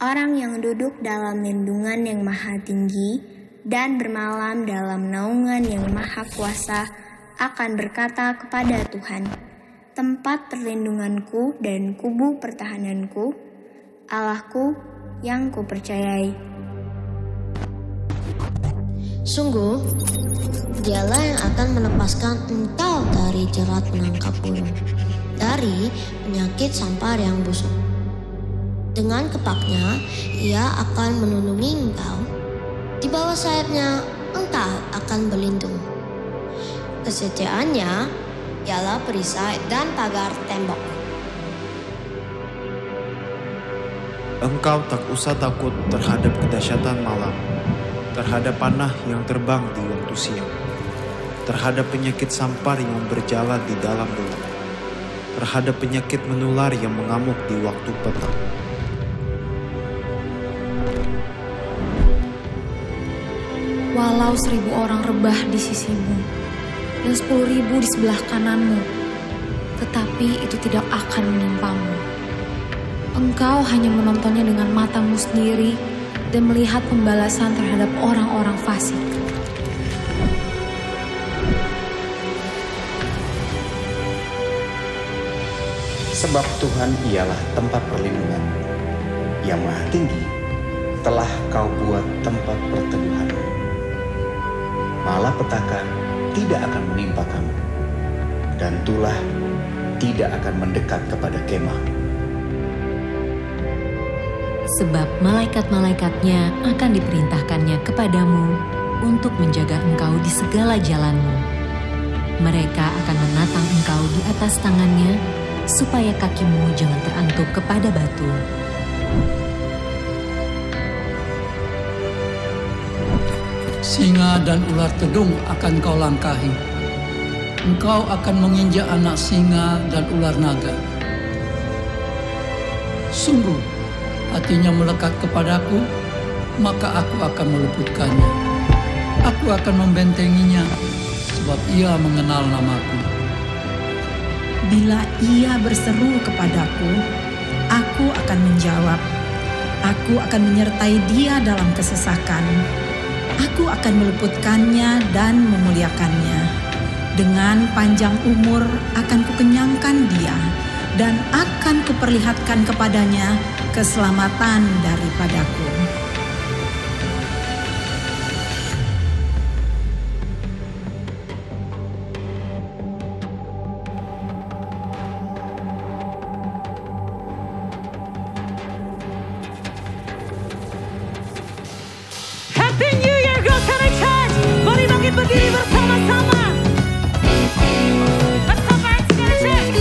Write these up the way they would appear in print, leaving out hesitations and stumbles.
Orang yang duduk dalam lindungan yang maha tinggi dan bermalam dalam naungan yang maha kuasa akan berkata kepada Tuhan, tempat perlindunganku dan kubu pertahananku, Allahku yang kupercayai. Sungguh, Dialah yang akan melepaskan engkau dari jerat penangkap burung, dari penyakit sampar yang busuk. Dengan kepaknya, Ia akan melindungi engkau. Di bawah sayapnya, engkau akan berlindung. Kesetiaannya ialah perisai dan pagar tembok. Engkau tak usah takut terhadap kedahsyatan malam, terhadap panah yang terbang di waktu siang, terhadap penyakit sampar yang berjalan di dalam gelap, terhadap penyakit menular yang mengamuk di waktu petang. Walau 1000 orang rebah di sisimu dan 10.000 di sebelah kananmu, tetapi itu tidak akan menimpamu. Engkau hanya menontonnya dengan matamu sendiri dan melihat pembalasan terhadap orang-orang fasik. Sebab Tuhan ialah tempat perlindungan yang maha tinggi, telah kau buat tempat perteduhan. Malapetaka tidak akan menimpa kamu, dan tulah tidak akan mendekat kepada kemah. Sebab malaikat-malaikatnya akan diperintahkannya kepadamu untuk menjaga engkau di segala jalanmu. Mereka akan menatang engkau di atas tangannya, supaya kakimu jangan terantuk kepada batu. Singa dan ular tedung akan kau langkahi. Engkau akan menginjak anak singa dan ular naga. Sungguh, hatinya melekat kepadaku, maka aku akan meluputkannya. Aku akan membentenginya, sebab ia mengenal namaku. Bila ia berseru kepadaku, aku akan menjawab. Aku akan menyertai dia dalam kesesakan. Aku akan meluputkannya dan memuliakannya. Dengan panjang umur akan kukenyangkan dia, dan akan kuperlihatkan kepadanya keselamatan daripadaku. Happy New Year, Girls Connect Church! Mari bangkit berdiri bersama-sama. Let's go, Girls Connect Church!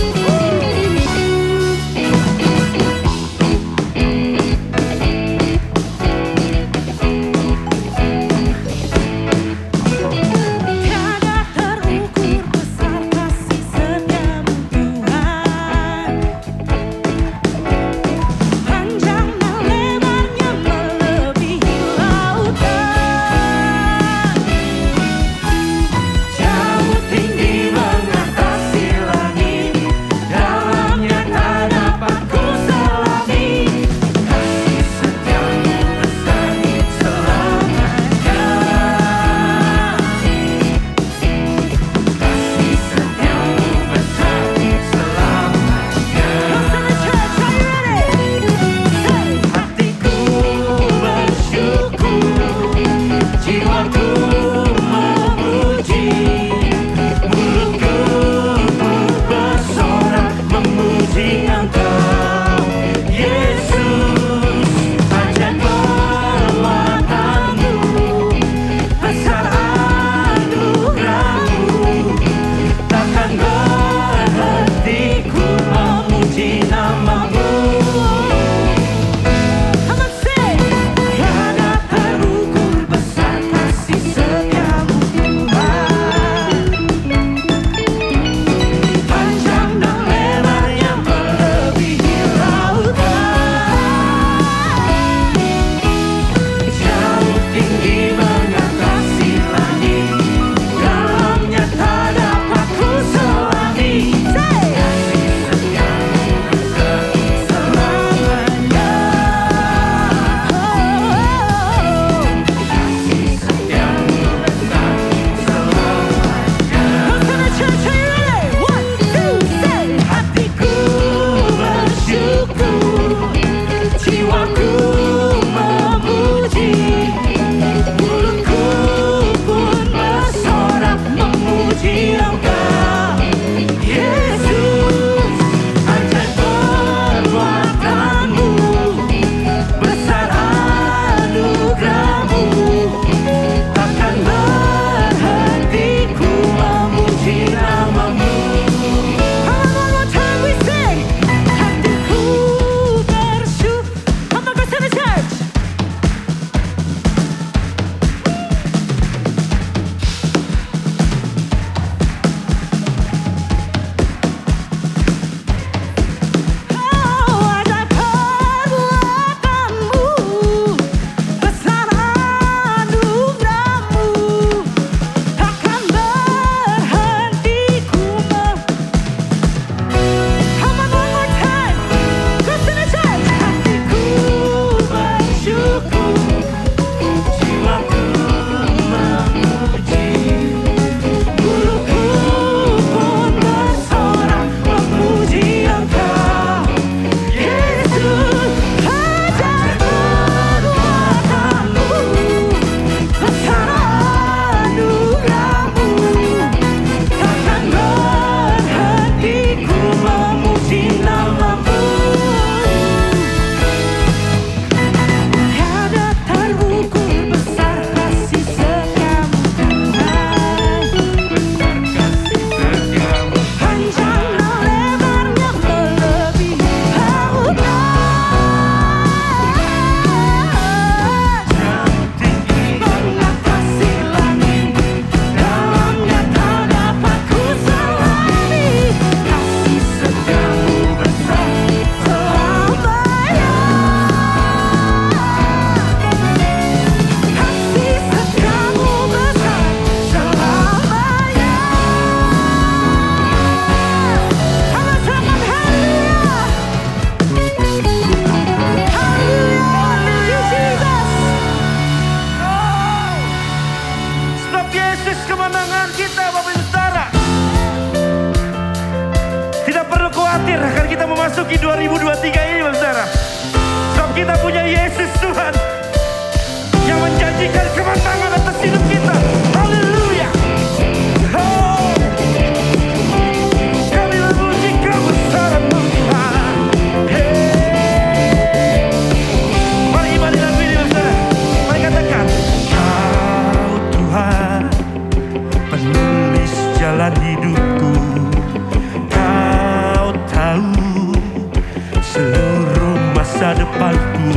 masa depanku.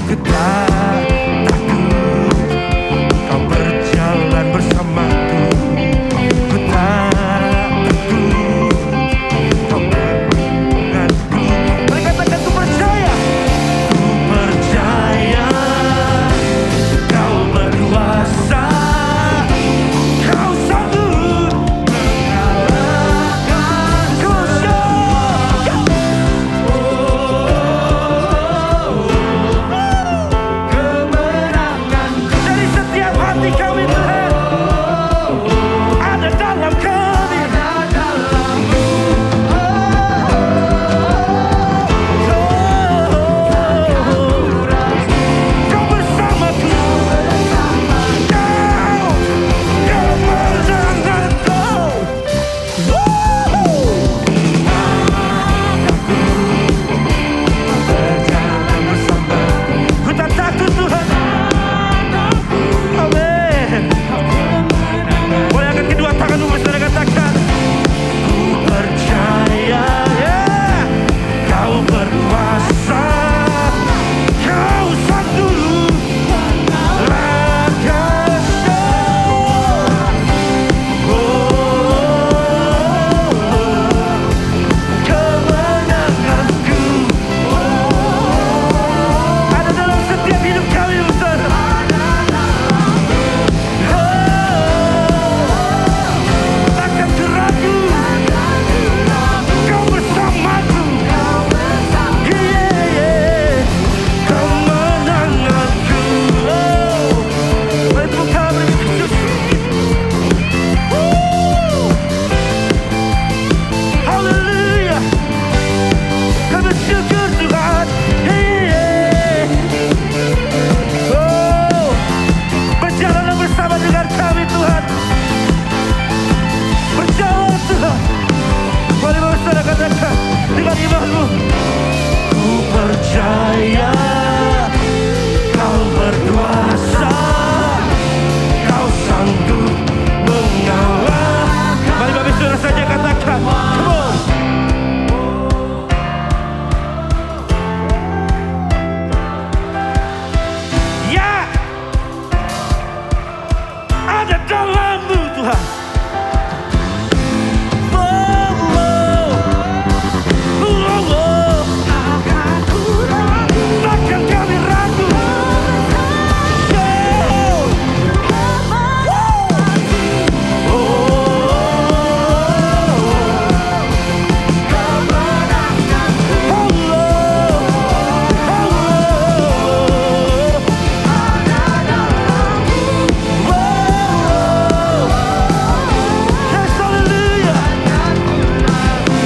Ku tak takut, kau berjalan bersamaku. Ku tak takut, kau mendengarku. Mari katakan ku percaya. Ku percaya kau berkuasa. Kau sanggup mengalahkanku. Kemenanganku dari setiap hati kami Tuhan ada dalam kami. Kau bersamaku. Kau kemenanganku. Berjalan bersamaku. Ku tak takut Tuhan. Amin. Goyangkan kedua tanganmu bersama katakan. Ku percaya kau berkuasa. Kau sanggup mengalahkan kemenanganku. Ada dalam setiap hidup kami Tuhan. Takkan ku ragu, kau bersamaku. Kemenanganku. Mari tepuk tangan bagi Yesus. Haleluya. Kami bersyukur Tuhan. Berjalanlah bersama dengan kami Tuhan. Berjalan Tuhan. Mari bersama katakan dengan imanmu. Ku percaya kau berkuasa. Kau sanggup mengalahkan. Mari Bapak Saudara saja katakan. Come on. Ya, ada dalammu Tuhan. Takkan kami ragu.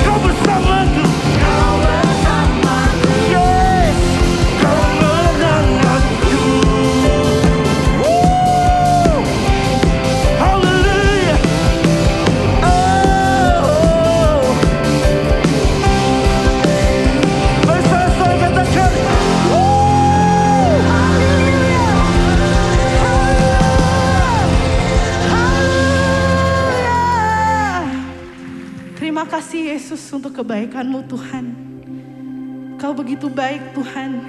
Kau bersamaku. Yes, kemenanganku. Haleluya. Mari sama-sama katakan. Terima kasih Yesus untuk kebaikan-Mu Tuhan. Kau begitu baik Tuhan.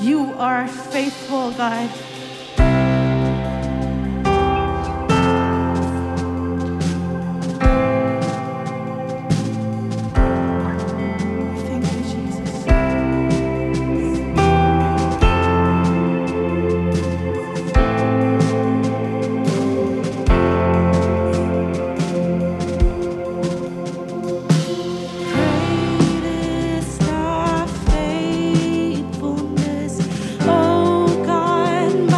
You are faithful God. Thank you Jesus. Great is thy faithfulness, O God.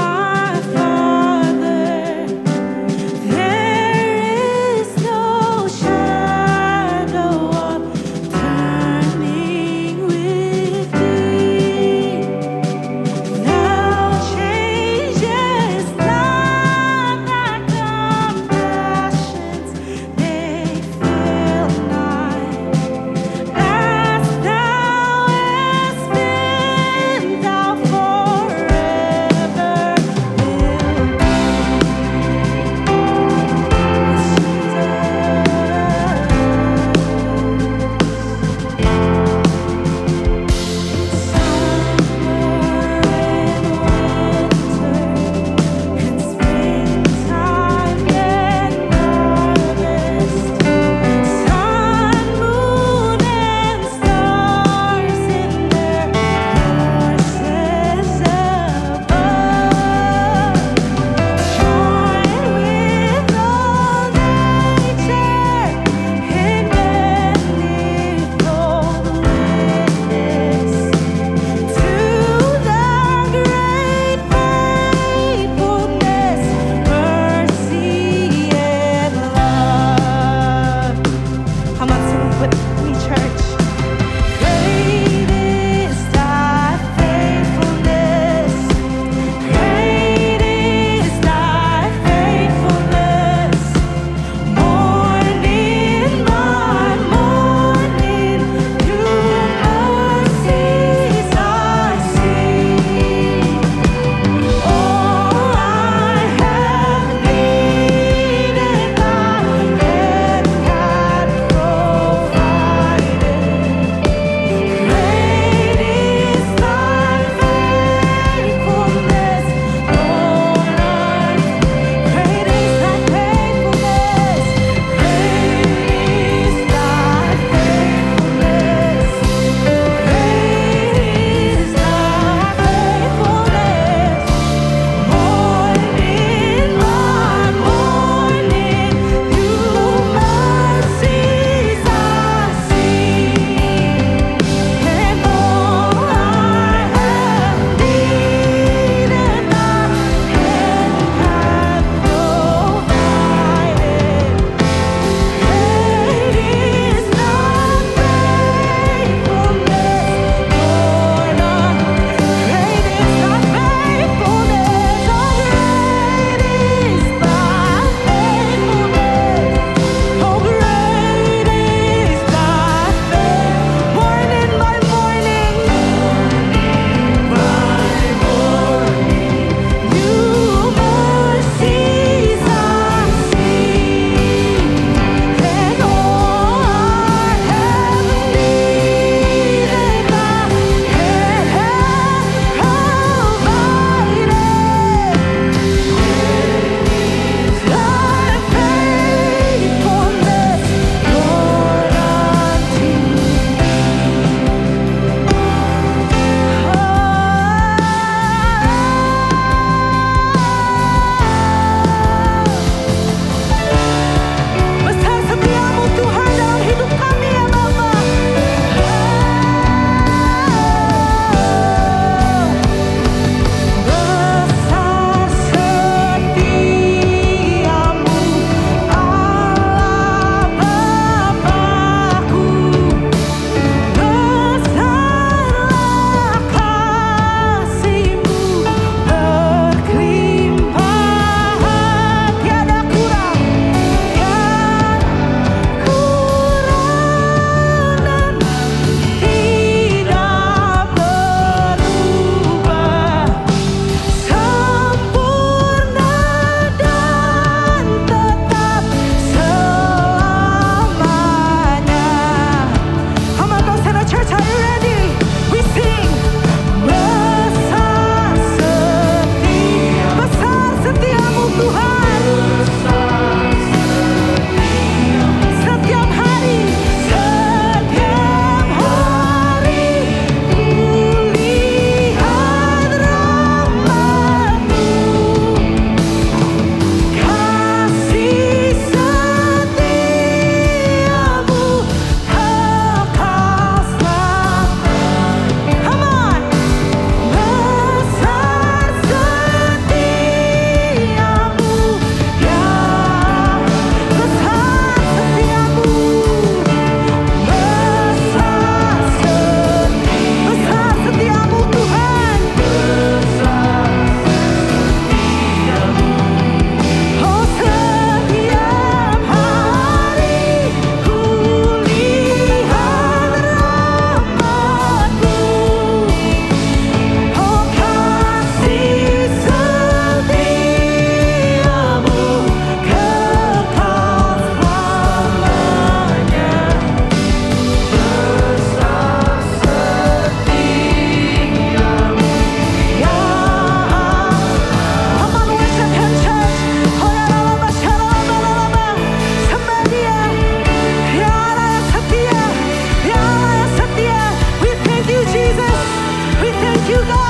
Thank you, God.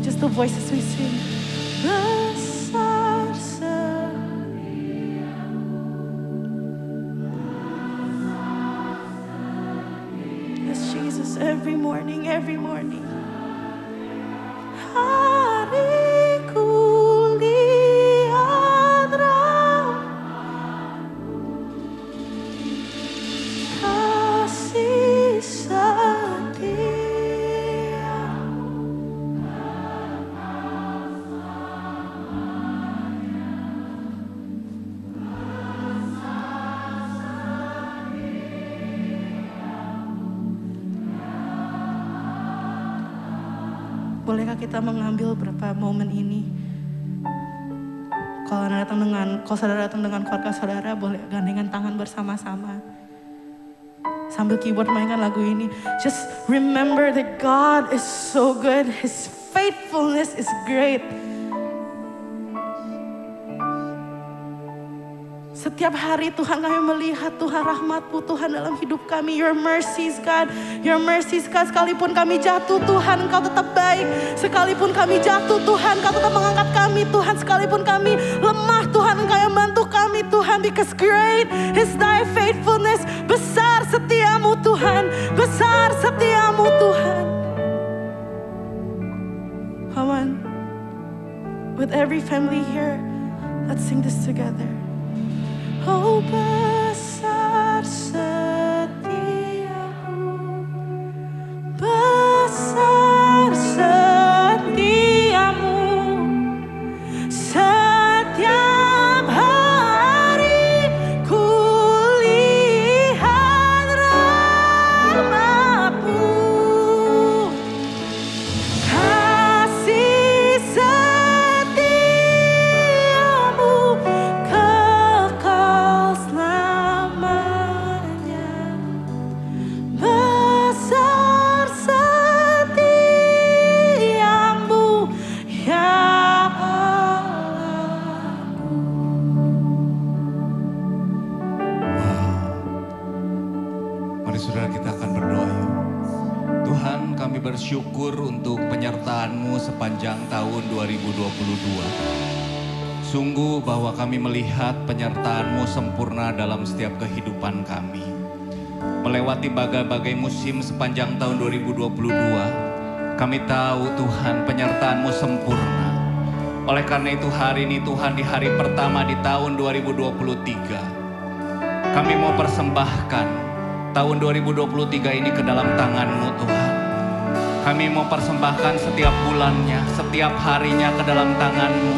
Just the voices we sing. Besar yes, Jesus, every morning, every morning. Hariku lihat kasih setia. Bolehkah kita mengambil beberapa momen ini? Kalau saudara datang dengan keluarga saudara, boleh gandengan tangan bersama-sama. Sambil keyboard mainkan lagu ini. Just remember that God is so good. His faithfulness is great. Setiap hari Tuhan kami melihat Tuhan rahmat-Mu Tuhan dalam hidup kami. Your mercies God, Your mercies God. Sekalipun kami jatuh Tuhan, Engkau tetap baik. Sekalipun kami jatuh Tuhan, Engkau tetap mengangkat kami Tuhan. Sekalipun kami lemah Tuhan, Engkau yang bantu kami Tuhan. Because great is Thy faithfulness. Besar setiamu Tuhan, besar setiamu Tuhan. Come on, with every family here, let's sing this together. Oh, besar setiamu, besar setiamu, setiap hari ku lihat rahmat-Mu, kasih setiamu kekal selamanya. Besar setiamu ya Allahku. Mari saudara kita akan berdoa yuk. Tuhan, kami bersyukur untuk penyertaan-Mu sepanjang tahun 2022. Sungguh bahwa kami melihat penyertaan-Mu sempurna dalam setiap kehidupan kami. Melewati berbagai musim sepanjang tahun 2022, kami tahu Tuhan penyertaan-Mu sempurna. Oleh karena itu hari ini Tuhan, di hari pertama di tahun 2023, kami mau persembahkan tahun 2023 ini ke dalam tangan-Mu Tuhan. Kami mau persembahkan setiap bulannya, setiap harinya ke dalam tangan-Mu.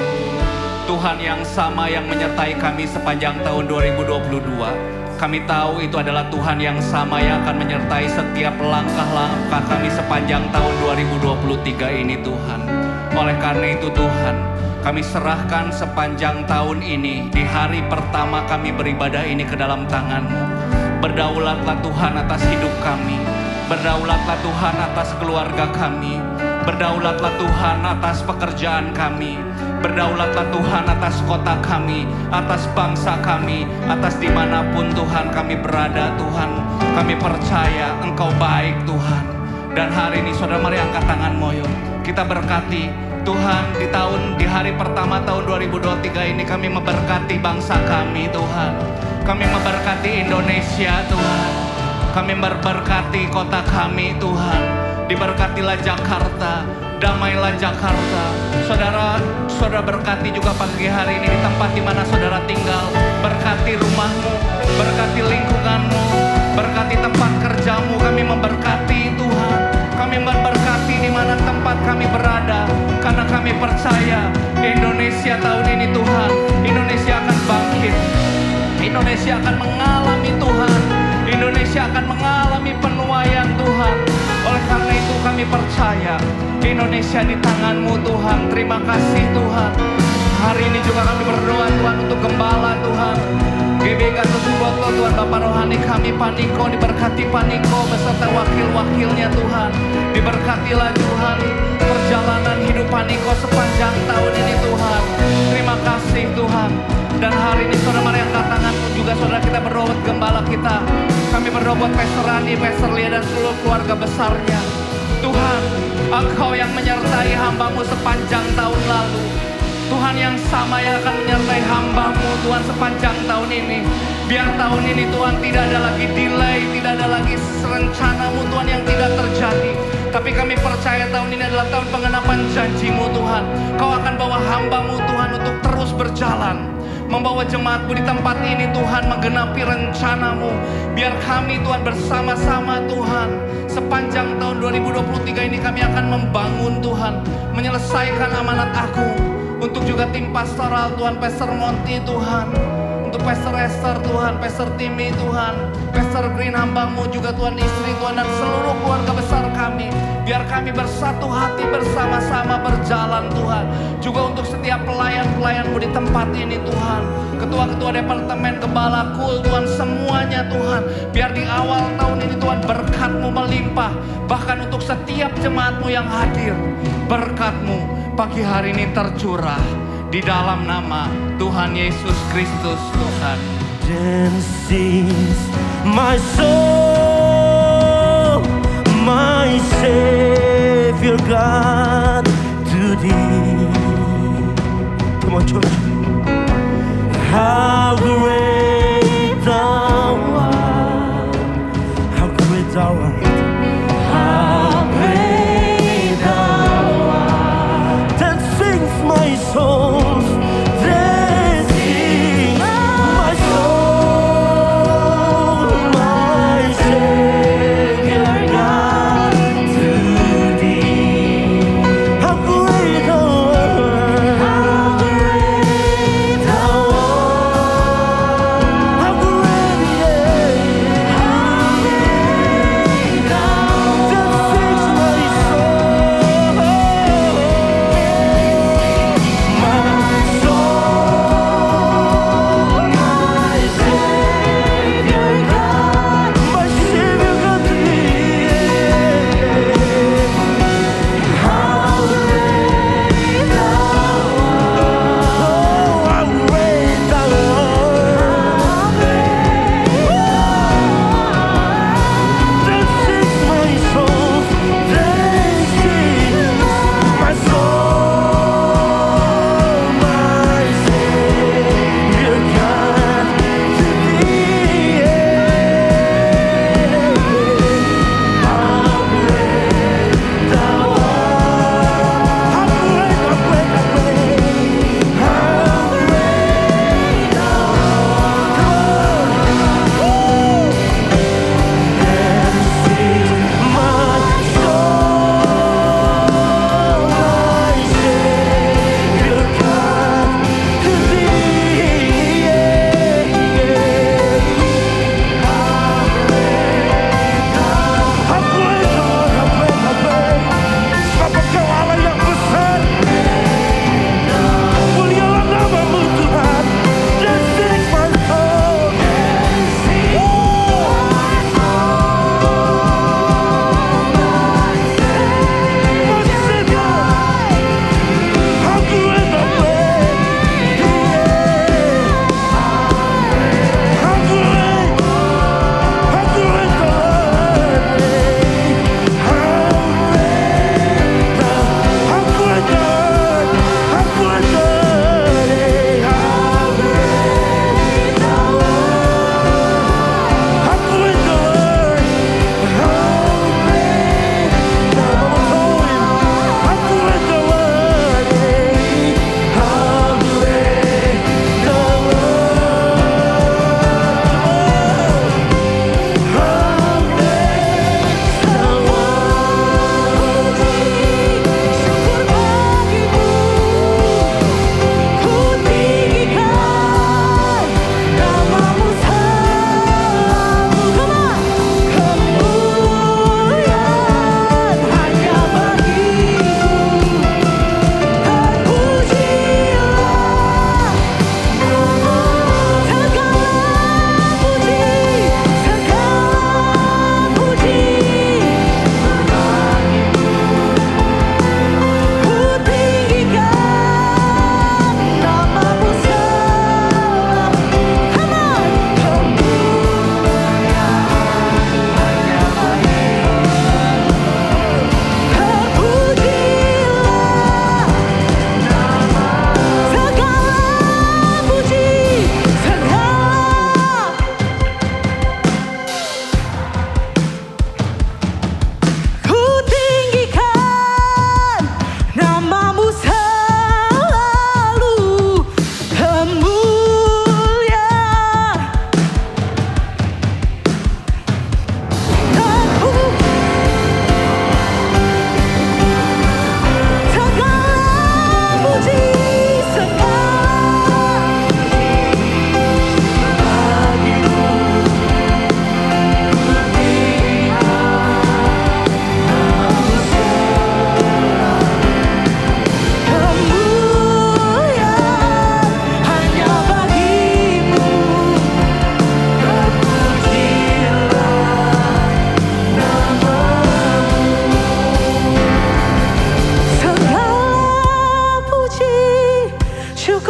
Tuhan yang sama yang menyertai kami sepanjang tahun 2022. Kami tahu itu adalah Tuhan yang sama yang akan menyertai setiap langkah-langkah kami sepanjang tahun 2023 ini Tuhan. Oleh karena itu Tuhan, kami serahkan sepanjang tahun ini, di hari pertama kami beribadah ini ke dalam tangan-Mu. Berdaulatlah Tuhan atas hidup kami. Berdaulatlah Tuhan atas keluarga kami. Berdaulatlah Tuhan atas pekerjaan kami. Berdaulatlah Tuhan atas kota kami, atas bangsa kami, atas dimanapun Tuhan kami berada Tuhan. Kami percaya Engkau baik Tuhan. Dan hari ini saudara mari angkat tangan moyo. Kita berkati Tuhan, di hari pertama tahun 2023 ini kami memberkati bangsa kami Tuhan. Kami memberkati Indonesia Tuhan. Kami memberkati kota kami Tuhan. Diberkatilah Jakarta, damailah Jakarta. Saudara berkati juga pagi hari ini di tempat di mana saudara tinggal. Berkati rumahmu, berkati lingkunganmu, berkati tempat kerjamu. Kami memberkati Tuhan. Kami memberkati di mana tempat kami berada. Karena kami percaya Indonesia tahun ini Tuhan, Indonesia akan bangkit. Indonesia akan mengalami Tuhan. Indonesia akan mengalami penuaian Tuhan. Oleh karena itu kami percaya Indonesia di tangan-Mu Tuhan. Terima kasih Tuhan. Hari ini juga kami berdoa Tuhan untuk gembala Tuhan. GBK Susuboto Tuhan, Bapak Rohani kami Paniko, diberkati Paniko beserta wakil-wakilnya Tuhan. Diberkatilah Tuhan perjalanan hidup Paniko sepanjang tahun ini Tuhan. Terima kasih Tuhan. Dan hari ini saudara mari angkat tanganmu juga saudara, kita berdoa buat gembala kita. Kami berdoa buat Pastor Rani, Pastor Lia dan seluruh keluarga besarnya. Tuhan, Engkau yang menyertai hamba-Mu sepanjang tahun lalu. Tuhan yang sama yang akan menyertai hamba-Mu Tuhan sepanjang tahun ini. Biar tahun ini Tuhan tidak ada lagi delay, tidak ada lagi rencana-Mu Tuhan yang tidak terjadi. Tapi kami percaya tahun ini adalah tahun pengenapan janji-Mu Tuhan. Kau akan bawa hamba-Mu Tuhan untuk terus berjalan. Membawa jemaat-Mu di tempat ini Tuhan, menggenapi rencana-Mu. Biar kami Tuhan bersama-sama Tuhan, sepanjang tahun 2023 ini kami akan membangun Tuhan, menyelesaikan amanat Agung. Untuk juga tim pastoral Tuhan, Pastor Monty Tuhan, untuk Pastor Esther Tuhan, Pastor Timmy Tuhan, Pastor Green hamba-Mu juga Tuhan, istri Tuhan dan seluruh keluarga besar kami. Biar kami bersatu hati bersama-sama berjalan Tuhan. Juga untuk setiap pelayan-pelayan-Mu di tempat ini Tuhan. Ketua-ketua departemen, gembala kul Tuhan, semuanya Tuhan. Biar di awal tahun ini Tuhan berkat-Mu melimpah. Bahkan untuk setiap jemaat-Mu yang hadir, berkat-Mu pagi hari ini tercurah di dalam nama Tuhan Yesus Kristus Tuhan. Then sings my soul, my Savior God to Thee. Come on, church. How great Thou art! How great Thou art! How great Thou art! Then sings my soul.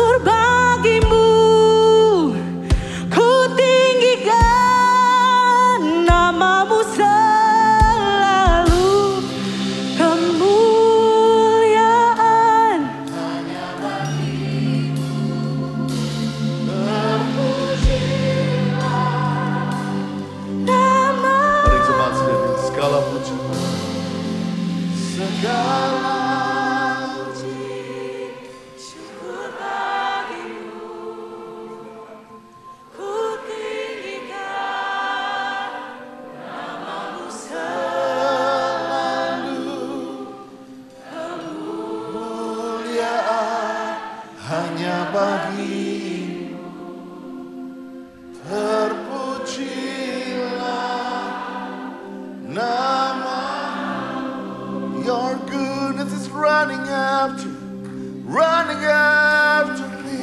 syukur bagimu. Ku tinggikan namamu selalu. Kemuliaan hanya bagimu. Terpujilah nama. Mari jemaat sendiri, segala puji, segala Syukur bagimu. Ku tinggikan namamu selalu. kemuliaan hanya bagimu. Terpujilah nama. Your goodness is running after me.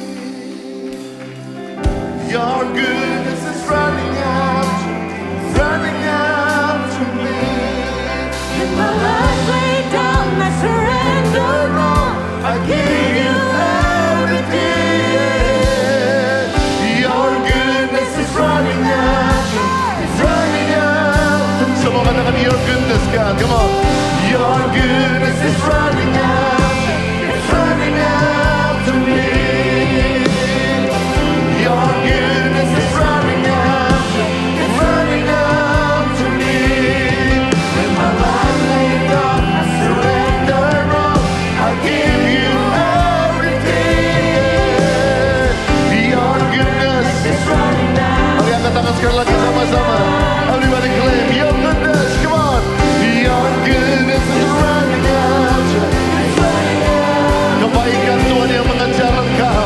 Your goodness is running after me. In my life laid down, I surrender all. I give you everything. Your goodness is running after. Semua katakan your goodness, God. Come on. Your goodness is running after. It's running after me. Your goodness is running after. It's running after me. When my life laid down, I surrender all. I give you everything. Your goodness is running after. Mari angkat tangan sekali lagi sama-sama. Everybody claim your goodness. Come on. Your goodness is running after. Kebaikan Tuhan yang mengejar engkau.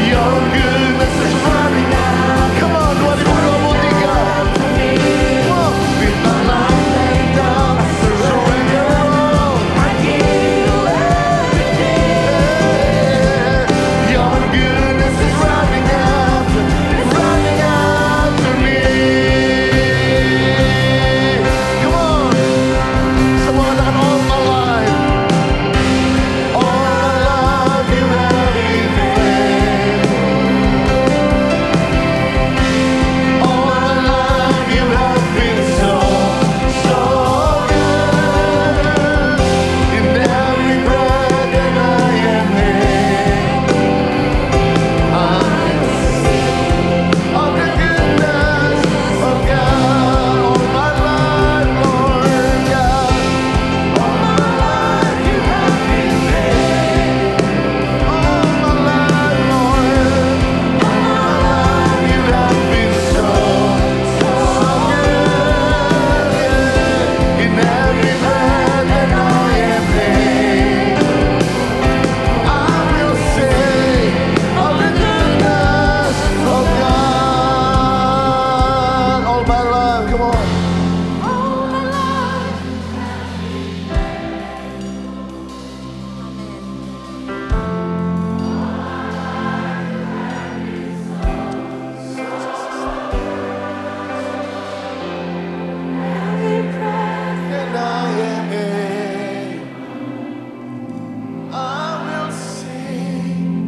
Your goodness is running after. Come on, 2023. Oh, with my life laid down, I surrender all. I give you everything. Your goodness is running after. It's running after me. Come on. Semua katakan all my life. All my life you have been faithful. All my life you have been so good. In every breath that I am in, I will sing of the goodness of God. All my life, Lord God. All my life you have been faithful. All my life, Lord. All my life you have been so good. In every breath that I am in, I will sing of the goodness of God. All my life, come on. And I am in, I will sing.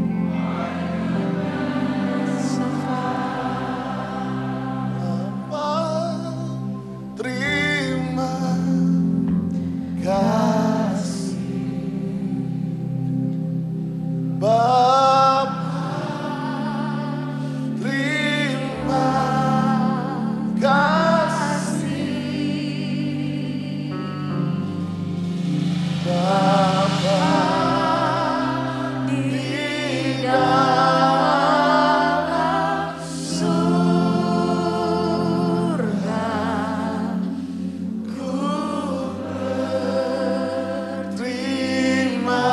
Terima kasih Bapa, terima kasih Bapa di dalam surga. Ku berterima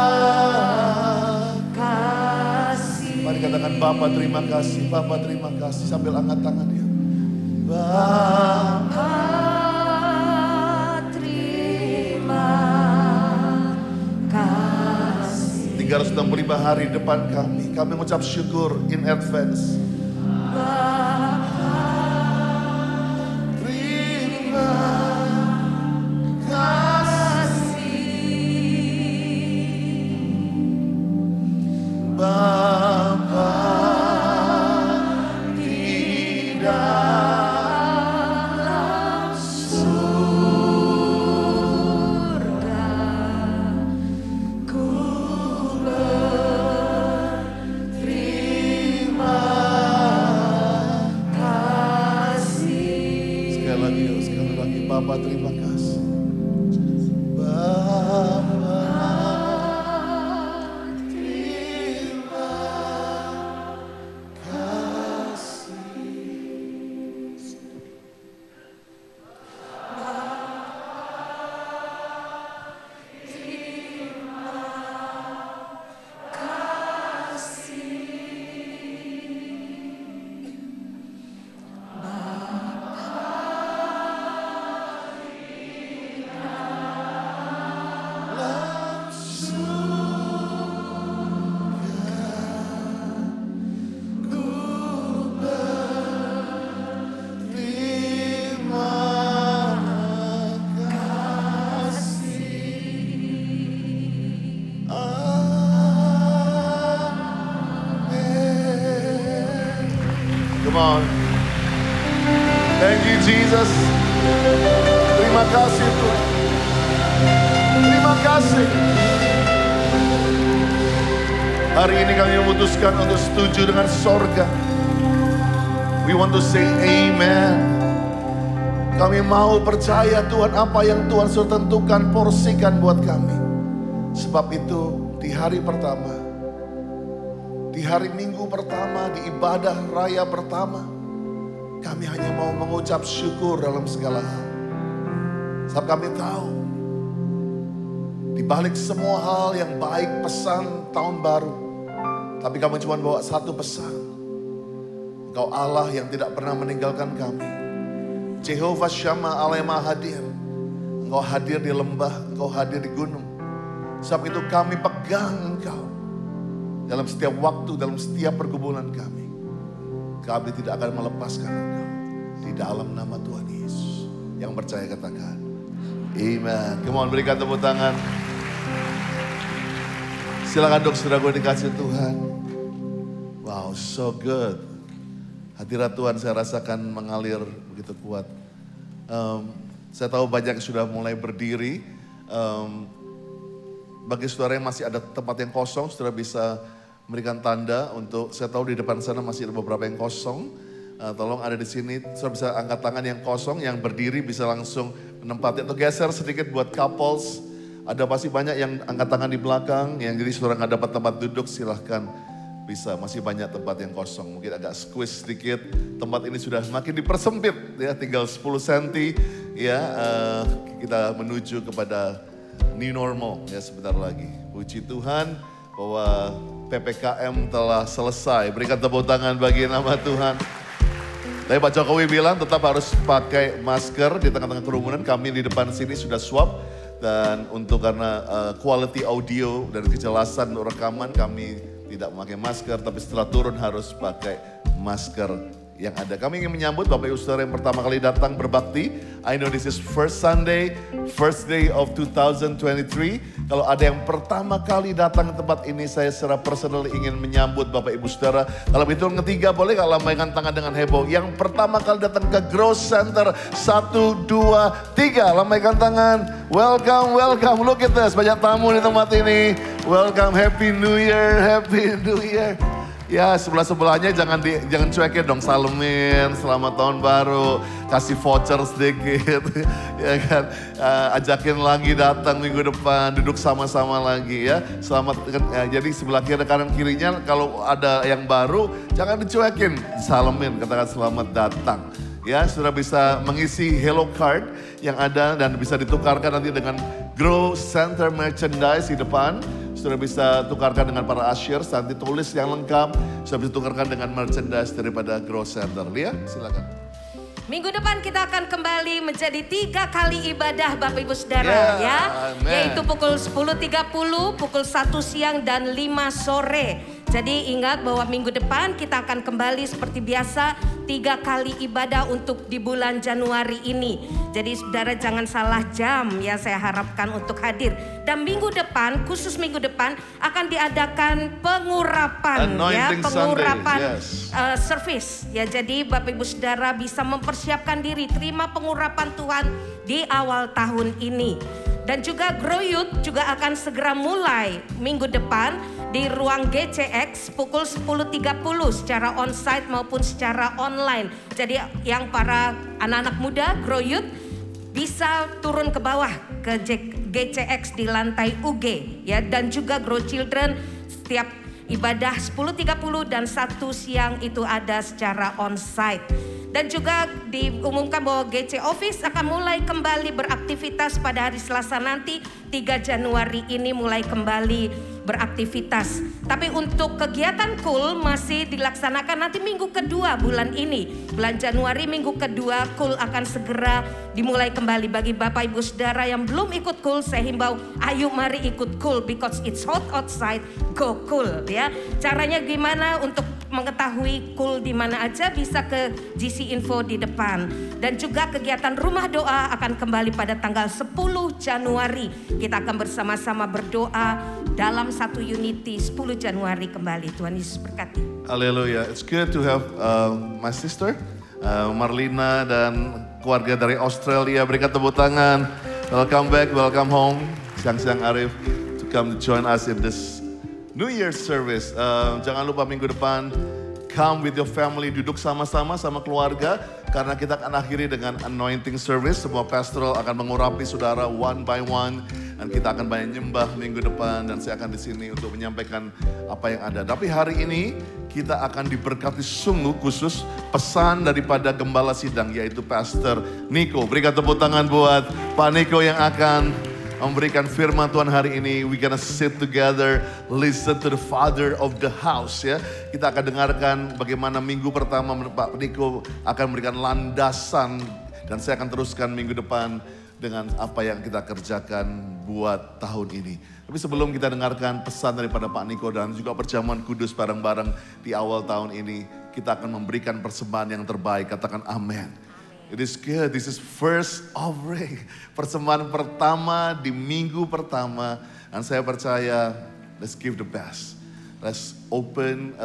kasih. Mari katakan Bapa terima kasih, Bapa terima kasih sambil angkat tangan ya. Bapa terima kasih. 365 hari depan kami mengucap syukur in advance. Terima kasih Bapa Bapa, terima kasih. Bapa, terima kasih. Come on. Thank you, Jesus. Terima kasih, Tuhan. Terima kasih. Hari ini kami memutuskan untuk setuju dengan sorga. We want to say amen. Kami mau percaya Tuhan apa yang Tuhan sudah tentukan, porsikan buat kami. Sebab itu di hari pertama, di hari Minggu pertama, di ibadah raya pertama, kami hanya mau mengucap syukur dalam segala hal. Sebab kami tahu, di balik semua hal yang baik, pesan tahun baru, tapi kami cuma bawa satu pesan. Engkau Allah yang tidak pernah meninggalkan kami. Jehovah Shammah, Allah yang Maha Hadir. Engkau hadir di lembah, Engkau hadir di gunung. Sebab itu kami pegang Engkau. Dalam setiap waktu, dalam setiap pergumulan kami. Kami tidak akan melepaskan Engkau. Di dalam nama Tuhan Yesus. Yang percaya katakan, amen. Come on, berikan tepuk tangan. Silakan dok, saudaraku dikasih Tuhan. Wow, so good. Hadirat Tuhan saya rasakan mengalir begitu kuat. Saya tahu banyak yang sudah mulai berdiri. Bagi saudara yang masih ada tempat yang kosong, saudara bisa memberikan tanda untuk, saya tahu di depan sana masih ada beberapa yang kosong. Tolong ada di sini, saudara bisa angkat tangan yang kosong, yang berdiri bisa langsung menempati atau geser sedikit buat couples. Ada pasti banyak yang angkat tangan di belakang, yang jadi saudara nggak dapat tempat duduk silahkan bisa, masih banyak tempat yang kosong. Mungkin agak squeeze sedikit, tempat ini sudah makin dipersempit ya, tinggal 10 cm ya, kita menuju kepada new normal ya sebentar lagi. Puji Tuhan bahwa PPKM telah selesai. Berikan tepuk tangan bagi nama Tuhan. Tapi Pak Jokowi bilang tetap harus pakai masker di tengah-tengah kerumunan. Kami di depan sini sudah swab. Dan untuk karena quality audio dan kejelasan rekaman kami tidak memakai masker. Tapi setelah turun harus pakai masker yang ada. Kami ingin menyambut Bapak Ibu Saudara yang pertama kali datang berbakti. I know this is first Sunday, first day of 2023. Kalau ada yang pertama kali datang ke tempat ini, saya secara personal ingin menyambut Bapak Ibu Saudara. Kalau hitung ketiga boleh gak lambaikan tangan dengan heboh. Yang pertama kali datang ke Growth Center, 1, 2, 3. Lambaikan tangan. Welcome, welcome. Look at this, banyak tamu di tempat ini. Welcome, Happy New Year, Happy New Year. Ya sebelah-sebelahnya jangan cuekin dong, salemin, selamat tahun baru, kasih voucher sedikit, ya kan, ajakin lagi datang minggu depan, duduk sama-sama lagi ya, selamat, jadi sebelah kiri kanan kirinya kalau ada yang baru jangan dicuekin, salemin, katakan selamat datang. Ya sudah bisa mengisi Hello Card yang ada dan bisa ditukarkan nanti dengan Grow Center merchandise di depan. Sudah bisa tukarkan dengan para usher, nanti tulis yang lengkap. Sudah bisa tukarkan dengan merchandise daripada Grow Center. Lia, silakan. Minggu depan kita akan kembali menjadi 3 kali ibadah Bapak Ibu Saudara ya. Amen. Yaitu pukul 10.30, pukul 1 siang dan 5 sore. Jadi ingat bahwa minggu depan kita akan kembali seperti biasa 3 kali ibadah untuk di bulan Januari ini. Jadi saudara jangan salah jam ya, saya harapkan untuk hadir. Dan minggu depan, khusus minggu depan akan diadakan pengurapan ya, pengurapan service ya. Jadi Bapak Ibu Saudara bisa mempersiapkan diri terima pengurapan Tuhan di awal tahun ini. Dan juga Grow Youth juga akan segera mulai minggu depan di ruang GCX pukul 10.30 secara onsite maupun secara online. Jadi yang para anak-anak muda Grow Youth bisa turun ke bawah ke GCX di lantai UG ya, dan juga Grow Children setiap ibadah 10.30 dan 1 siang itu ada secara onsite. Dan juga diumumkan bahwa GC Office akan mulai kembali beraktivitas pada hari Selasa nanti, 3 Januari ini mulai kembali beraktivitas. Tapi untuk kegiatan KUL masih dilaksanakan nanti minggu kedua bulan ini. Bulan Januari minggu kedua KUL akan segera dimulai kembali. Bagi Bapak Ibu Saudara yang belum ikut KUL, saya himbau ayo mari ikut KUL because it's hot outside, go KUL ya. Caranya gimana untuk mengetahui KUL di mana aja, bisa ke GC Info di depan. Dan juga kegiatan rumah doa akan kembali pada tanggal 10 Januari. Kita akan bersama-sama berdoa dalam satu unity 10 Januari kembali. Tuhan Yesus berkati. Haleluya. It's good to have my sister Marlina dan keluarga dari Australia. Berikan tepuk tangan. Welcome back, welcome home. Siang-siang Arif to come to join us in this New Year's service. Jangan lupa minggu depan come with your family, duduk sama-sama sama keluarga, karena kita akan akhiri dengan anointing service. Semua pastoral akan mengurapi saudara one by one, dan kita akan banyak nyembah minggu depan, dan saya akan di sini untuk menyampaikan apa yang ada. Tapi hari ini kita akan diberkati sungguh khusus pesan daripada gembala sidang, yaitu Pastor Nico. Berikan tepuk tangan buat Pak Nico yang akan memberikan firman Tuhan hari ini. We gonna sit together, listen to the father of the house ya. Kita akan dengarkan bagaimana minggu pertama Pak Niko akan memberikan landasan, dan saya akan teruskan minggu depan dengan apa yang kita kerjakan buat tahun ini. Tapi sebelum kita dengarkan pesan daripada Pak Niko dan juga perjamuan kudus bareng-bareng di awal tahun ini, kita akan memberikan persembahan yang terbaik. Katakan amin. It is good, this is first offering. Persembahan pertama di minggu pertama. Dan saya percaya, let's give the best. Let's open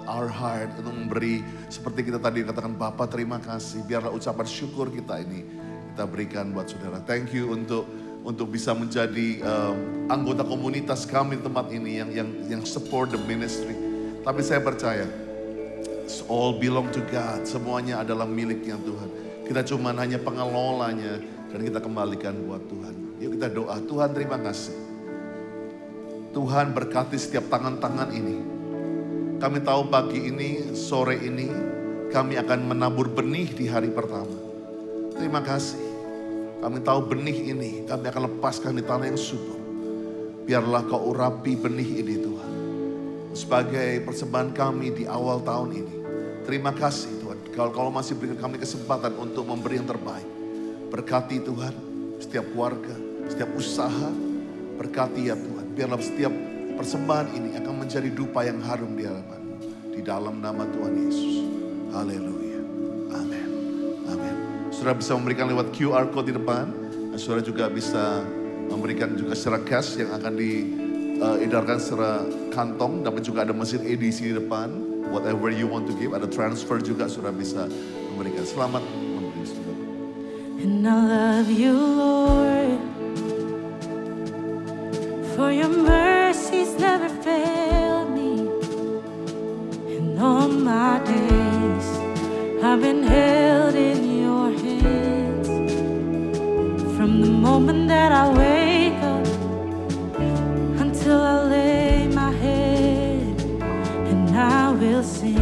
our heart untuk memberi. Seperti kita tadi katakan, Bapa terima kasih. Biarlah ucapan syukur kita ini kita berikan buat saudara. Thank you untuk bisa menjadi anggota komunitas kami di tempat ini yang support the ministry. Tapi saya percaya, it's all belong to God. Semuanya adalah miliknya Tuhan. Kita cuma hanya pengelolanya, dan kita kembalikan buat Tuhan. Yuk kita doa. Tuhan terima kasih. Tuhan berkati setiap tangan-tangan ini. Kami tahu pagi ini, sore ini, kami akan menabur benih di hari pertama. Terima kasih. Kami tahu benih ini kami akan lepaskan di tanah yang subur. Biarlah kau urapi benih ini Tuhan. Sebagai persembahan kami di awal tahun ini. Terima kasih Tuhan. Kalau masih berikan kami kesempatan untuk memberi yang terbaik. Berkati Tuhan setiap keluarga, setiap usaha. Berkati ya Tuhan. Biarlah setiap persembahan ini akan menjadi dupa yang harum di hadapan-Mu. Di dalam nama Tuhan Yesus. Haleluya. Amin. Amin. Saudara bisa memberikan lewat QR code di depan. Dan saudara juga bisa memberikan juga secara cash yang akan diedarkan secara kantong. Dapat juga ada mesin edisi di depan. Whatever you want to give, ada transfer juga saudara bisa memberikan. Selamat memberi saudara. And I love you Lord, for your mercies never fail me. In all my days, I've been held in your hands. From the moment that I wake up until I lay my head, and I will sing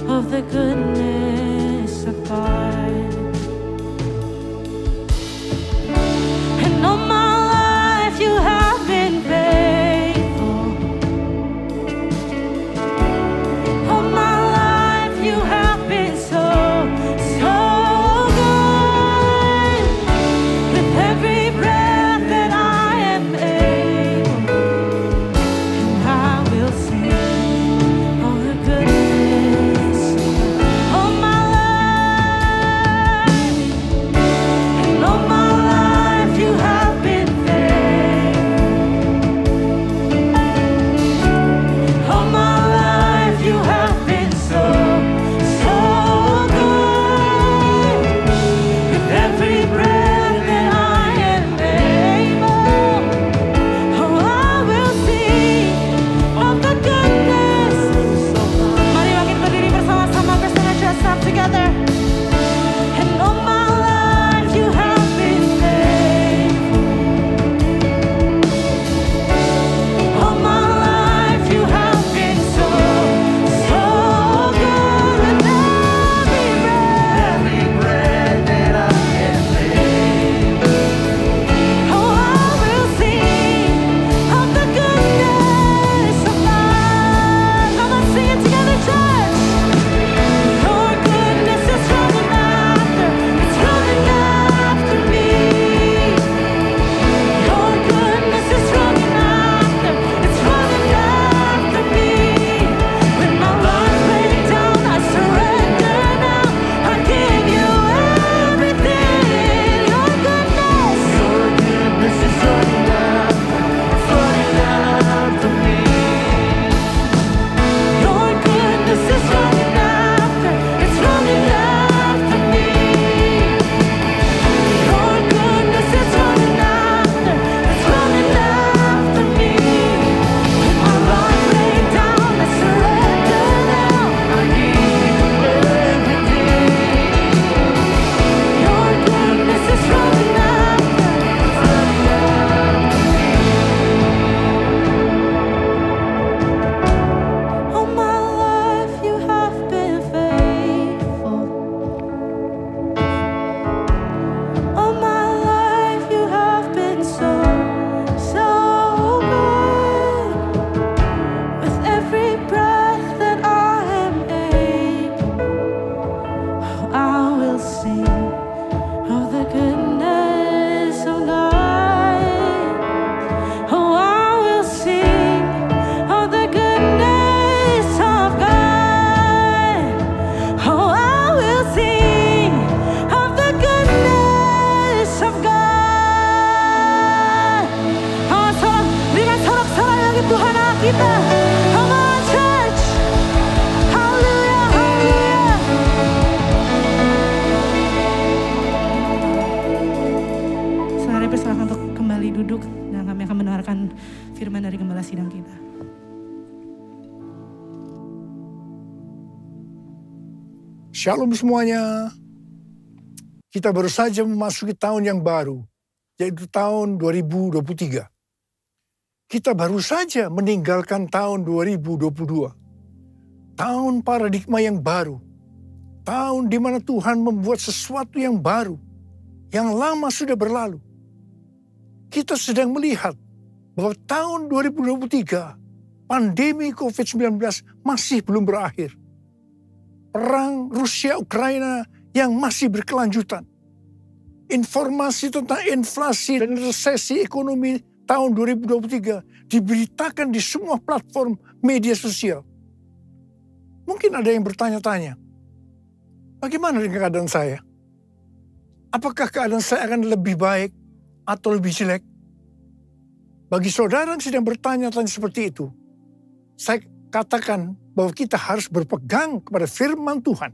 of the goodness of God. And all my life you have been faithful. All my life you have been so, so good. With every breath that I am able, and I will sing of the goodness. Shalom semuanya. Kita baru saja memasuki tahun yang baru, yaitu tahun 2023. Kita baru saja meninggalkan tahun 2022. Tahun paradigma yang baru. Tahun di mana Tuhan membuat sesuatu yang baru. Yang lama sudah berlalu. Kita sedang melihat bahwa tahun 2023, pandemi COVID-19 masih belum berakhir. Perang Rusia-Ukraina yang masih berkelanjutan. Informasi tentang inflasi dan resesi ekonomi tahun 2023 diberitakan di semua platform media sosial. Mungkin ada yang bertanya-tanya, bagaimana dengan keadaan saya? Apakah keadaan saya akan lebih baik atau lebih jelek? Bagi saudara yang sedang bertanya-tanya seperti itu, saya katakan bahwa kita harus berpegang kepada firman Tuhan.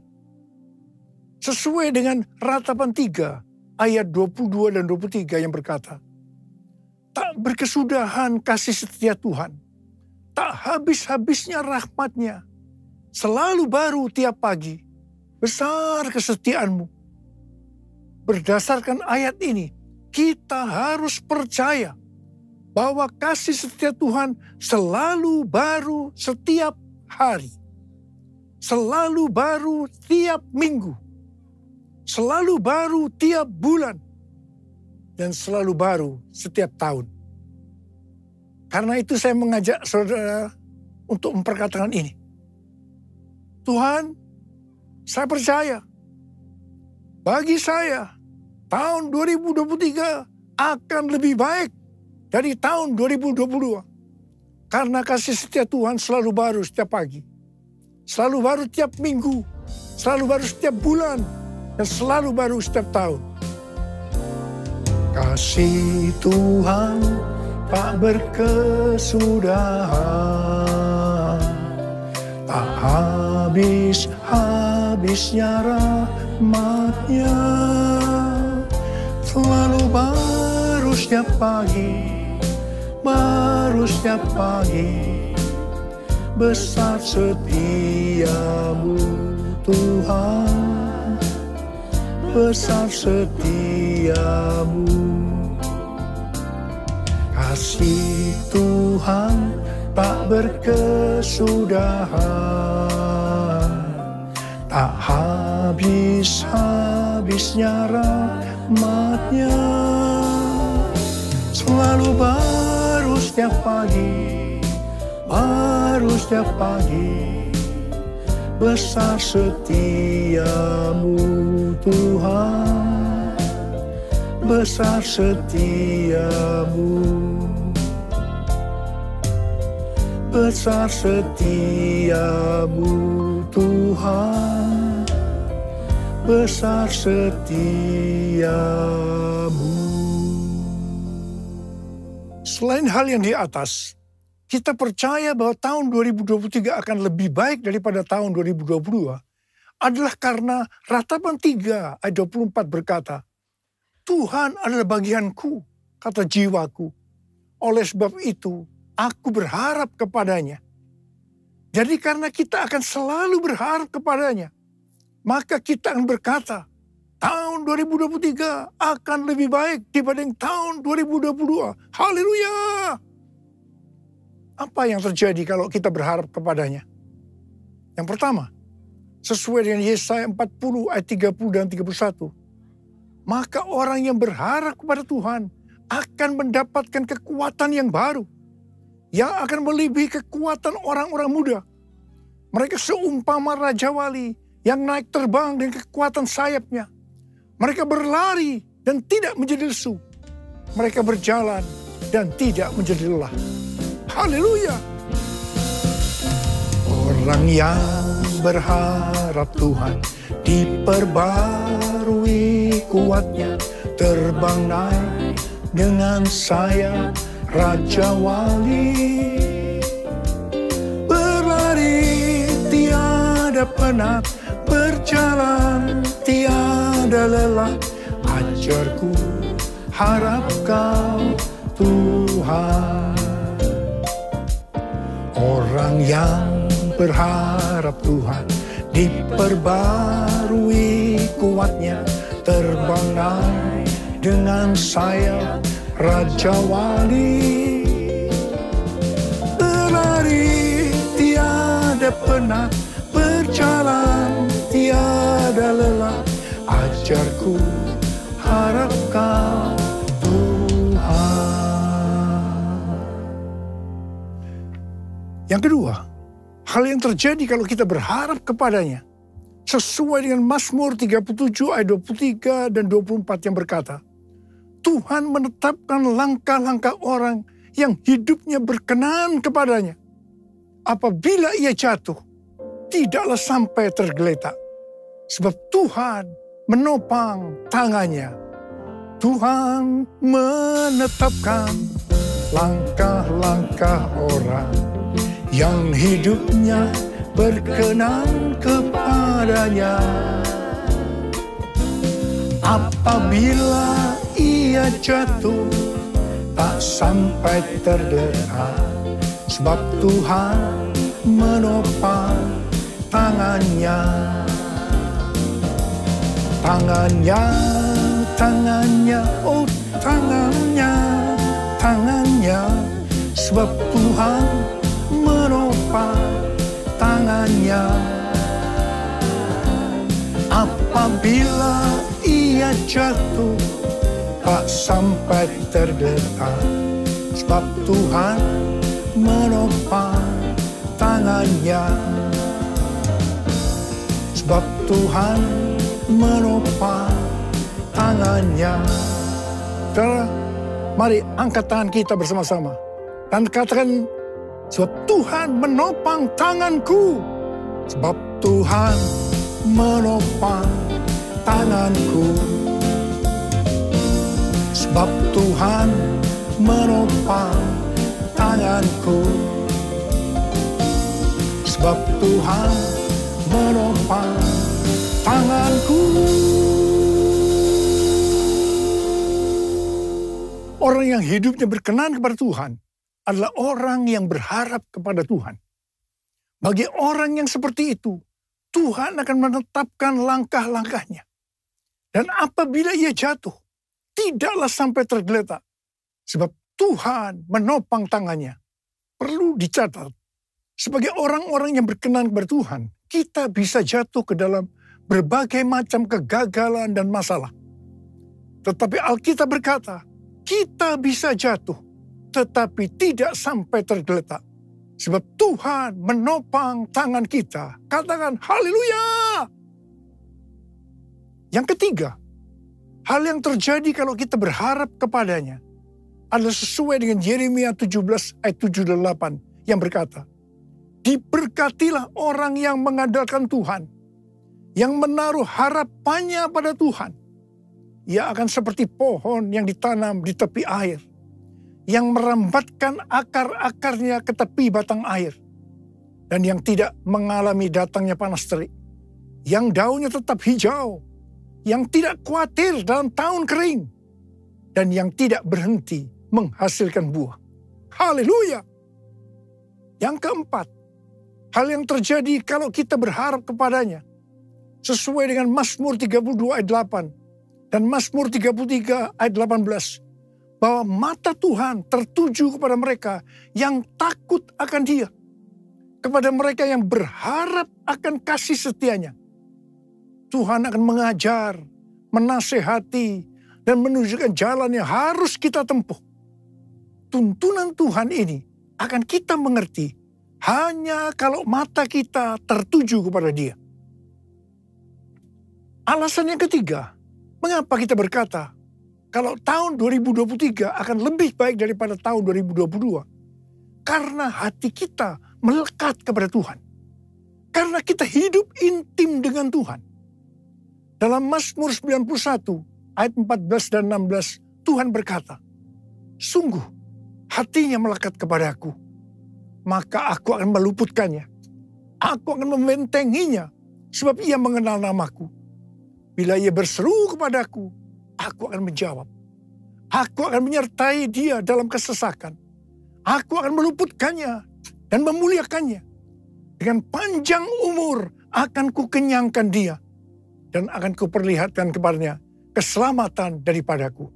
Sesuai dengan Ratapan 3 ayat 22 dan 23 yang berkata, tak berkesudahan kasih setia Tuhan, tak habis-habisnya rahmat-Nya, selalu baru tiap pagi, besar kesetiaanmu. Berdasarkan ayat ini, kita harus percaya bahwa kasih setia Tuhan selalu baru setiap hari. Selalu baru tiap minggu. Selalu baru tiap bulan. Dan selalu baru setiap tahun. Karena itu saya mengajak saudara untuk memperkatakan ini. Tuhan, saya percaya. Bagi saya, tahun 2023 akan lebih baik dari tahun 2022. Karena kasih setia Tuhan selalu baru setiap pagi. Selalu baru tiap minggu. Selalu baru setiap bulan. Dan selalu baru setiap tahun. Kasih Tuhan tak berkesudahan. Tak habis-habisnya rahmat-Nya. Selalu baru setiap pagi. Baru setiap pagi, besar setiamu Tuhan, besar setiamu. Kasih Tuhan tak berkesudahan, tak habis-habisnya rahmat-Nya. Selalu baru setiap pagi, baru setiap pagi, besar setiamu Tuhan, besar setiamu, besar setiamu Tuhan, besar setiamu. Selain hal yang di atas, kita percaya bahwa tahun 2023 akan lebih baik daripada tahun 2022 adalah karena Ratapan 3 ayat 24 berkata, Tuhan adalah bagianku, kata jiwaku. Oleh sebab itu, aku berharap kepadanya. Jadi karena kita akan selalu berharap kepadanya, maka kita akan berkata, tahun 2023 akan lebih baik dibanding tahun 2022. Haleluya! Apa yang terjadi kalau kita berharap kepadanya? Yang pertama, sesuai dengan Yesaya 40 ayat 30 dan 31. Maka orang yang berharap kepada Tuhan akan mendapatkan kekuatan yang baru. Yang akan melebihi kekuatan orang-orang muda. Mereka seumpama Raja Wali yang naik terbang dengan kekuatan sayapnya. Mereka berlari dan tidak menjadi lesu. Mereka berjalan dan tidak menjadi lelah. Haleluya. Orang yang berharap Tuhan diperbarui kuatnya, terbang naik dengan sayap Raja Wali. Berlari tiada penat, berjalan tiada lelah. Ajarku harap kau Tuhan. Orang yang berharap Tuhan diperbarui kuatnya, terbanglah dengan sayap Raja Wali. Berlari tiada penat, berjalan tiada lelah, ajarku harapkan Tuhan. Yang kedua, hal yang terjadi kalau kita berharap kepadanya, sesuai dengan Mazmur 37 ayat 23 dan 24 yang berkata, Tuhan menetapkan langkah-langkah orang yang hidupnya berkenan kepadanya. Apabila ia jatuh, tidaklah sampai tergeletak. Sebab Tuhan menopang tangannya. Tuhan menetapkan langkah-langkah orang yang hidupnya berkenan kepadanya. Apabila ia jatuh, tak sampai tergeletak, sebab Tuhan menopang tangannya. Tangannya, tangannya, oh tangannya, tangannya, sebab Tuhan menopang tangannya. Apabila ia jatuh, tak sampai tergeletak, sebab Tuhan menopang tangannya. Sebab Tuhan menopang tangannya. Saudara, mari angkat tangan kita bersama-sama dan katakan, sebab Tuhan menopang tanganku. Sebab Tuhan menopang tanganku. Sebab Tuhan menopang tanganku. Sebab Tuhan menopang tanganku. Orang yang hidupnya berkenan kepada Tuhan adalah orang yang berharap kepada Tuhan. Bagi orang yang seperti itu, Tuhan akan menetapkan langkah-langkahnya. Dan apabila ia jatuh, tidaklah sampai tergeletak. Sebab Tuhan menopang tangannya. Perlu dicatat, sebagai orang-orang yang berkenan kepada Tuhan, kita bisa jatuh ke dalam berbagai macam kegagalan dan masalah. Tetapi Alkitab berkata, kita bisa jatuh, tetapi tidak sampai tergeletak. Sebab Tuhan menopang tangan kita. Katakan haleluya. Yang ketiga, hal yang terjadi kalau kita berharap kepadanya adalah sesuai dengan Yeremia 17 ayat 7 dan 8 yang berkata, diberkatilah orang yang mengandalkan Tuhan, yang menaruh harapannya pada Tuhan. Ia akan seperti pohon yang ditanam di tepi air, yang merambatkan akar-akarnya ke tepi batang air, dan yang tidak mengalami datangnya panas terik, yang daunnya tetap hijau, yang tidak khawatir dalam tahun kering, dan yang tidak berhenti menghasilkan buah. Haleluya. Yang keempat, hal yang terjadi kalau kita berharap kepadanya, sesuai dengan Mazmur 32 ayat 8 dan Mazmur 33 ayat 18, bahwa mata Tuhan tertuju kepada mereka yang takut akan Dia, kepada mereka yang berharap akan kasih setianya. Tuhan akan mengajar, menasehati, dan menunjukkan jalan yang harus kita tempuh. Tuntunan Tuhan ini akan kita mengerti hanya kalau mata kita tertuju kepada Dia. Alasan yang ketiga, mengapa kita berkata, kalau tahun 2023 akan lebih baik daripada tahun 2022. Karena hati kita melekat kepada Tuhan. Karena kita hidup intim dengan Tuhan. Dalam Mazmur 91 ayat 14 dan 16, Tuhan berkata, sungguh hatinya melekat kepadaku, maka aku akan meluputkannya. Aku akan membentenginya, sebab ia mengenal namaku. Bila ia berseru kepadaku, aku akan menjawab. Aku akan menyertai dia dalam kesesakan. Aku akan meluputkannya dan memuliakannya. Dengan panjang umur, akan kukenyangkan dia, dan akan kuperlihatkan kepadanya keselamatan daripadaku.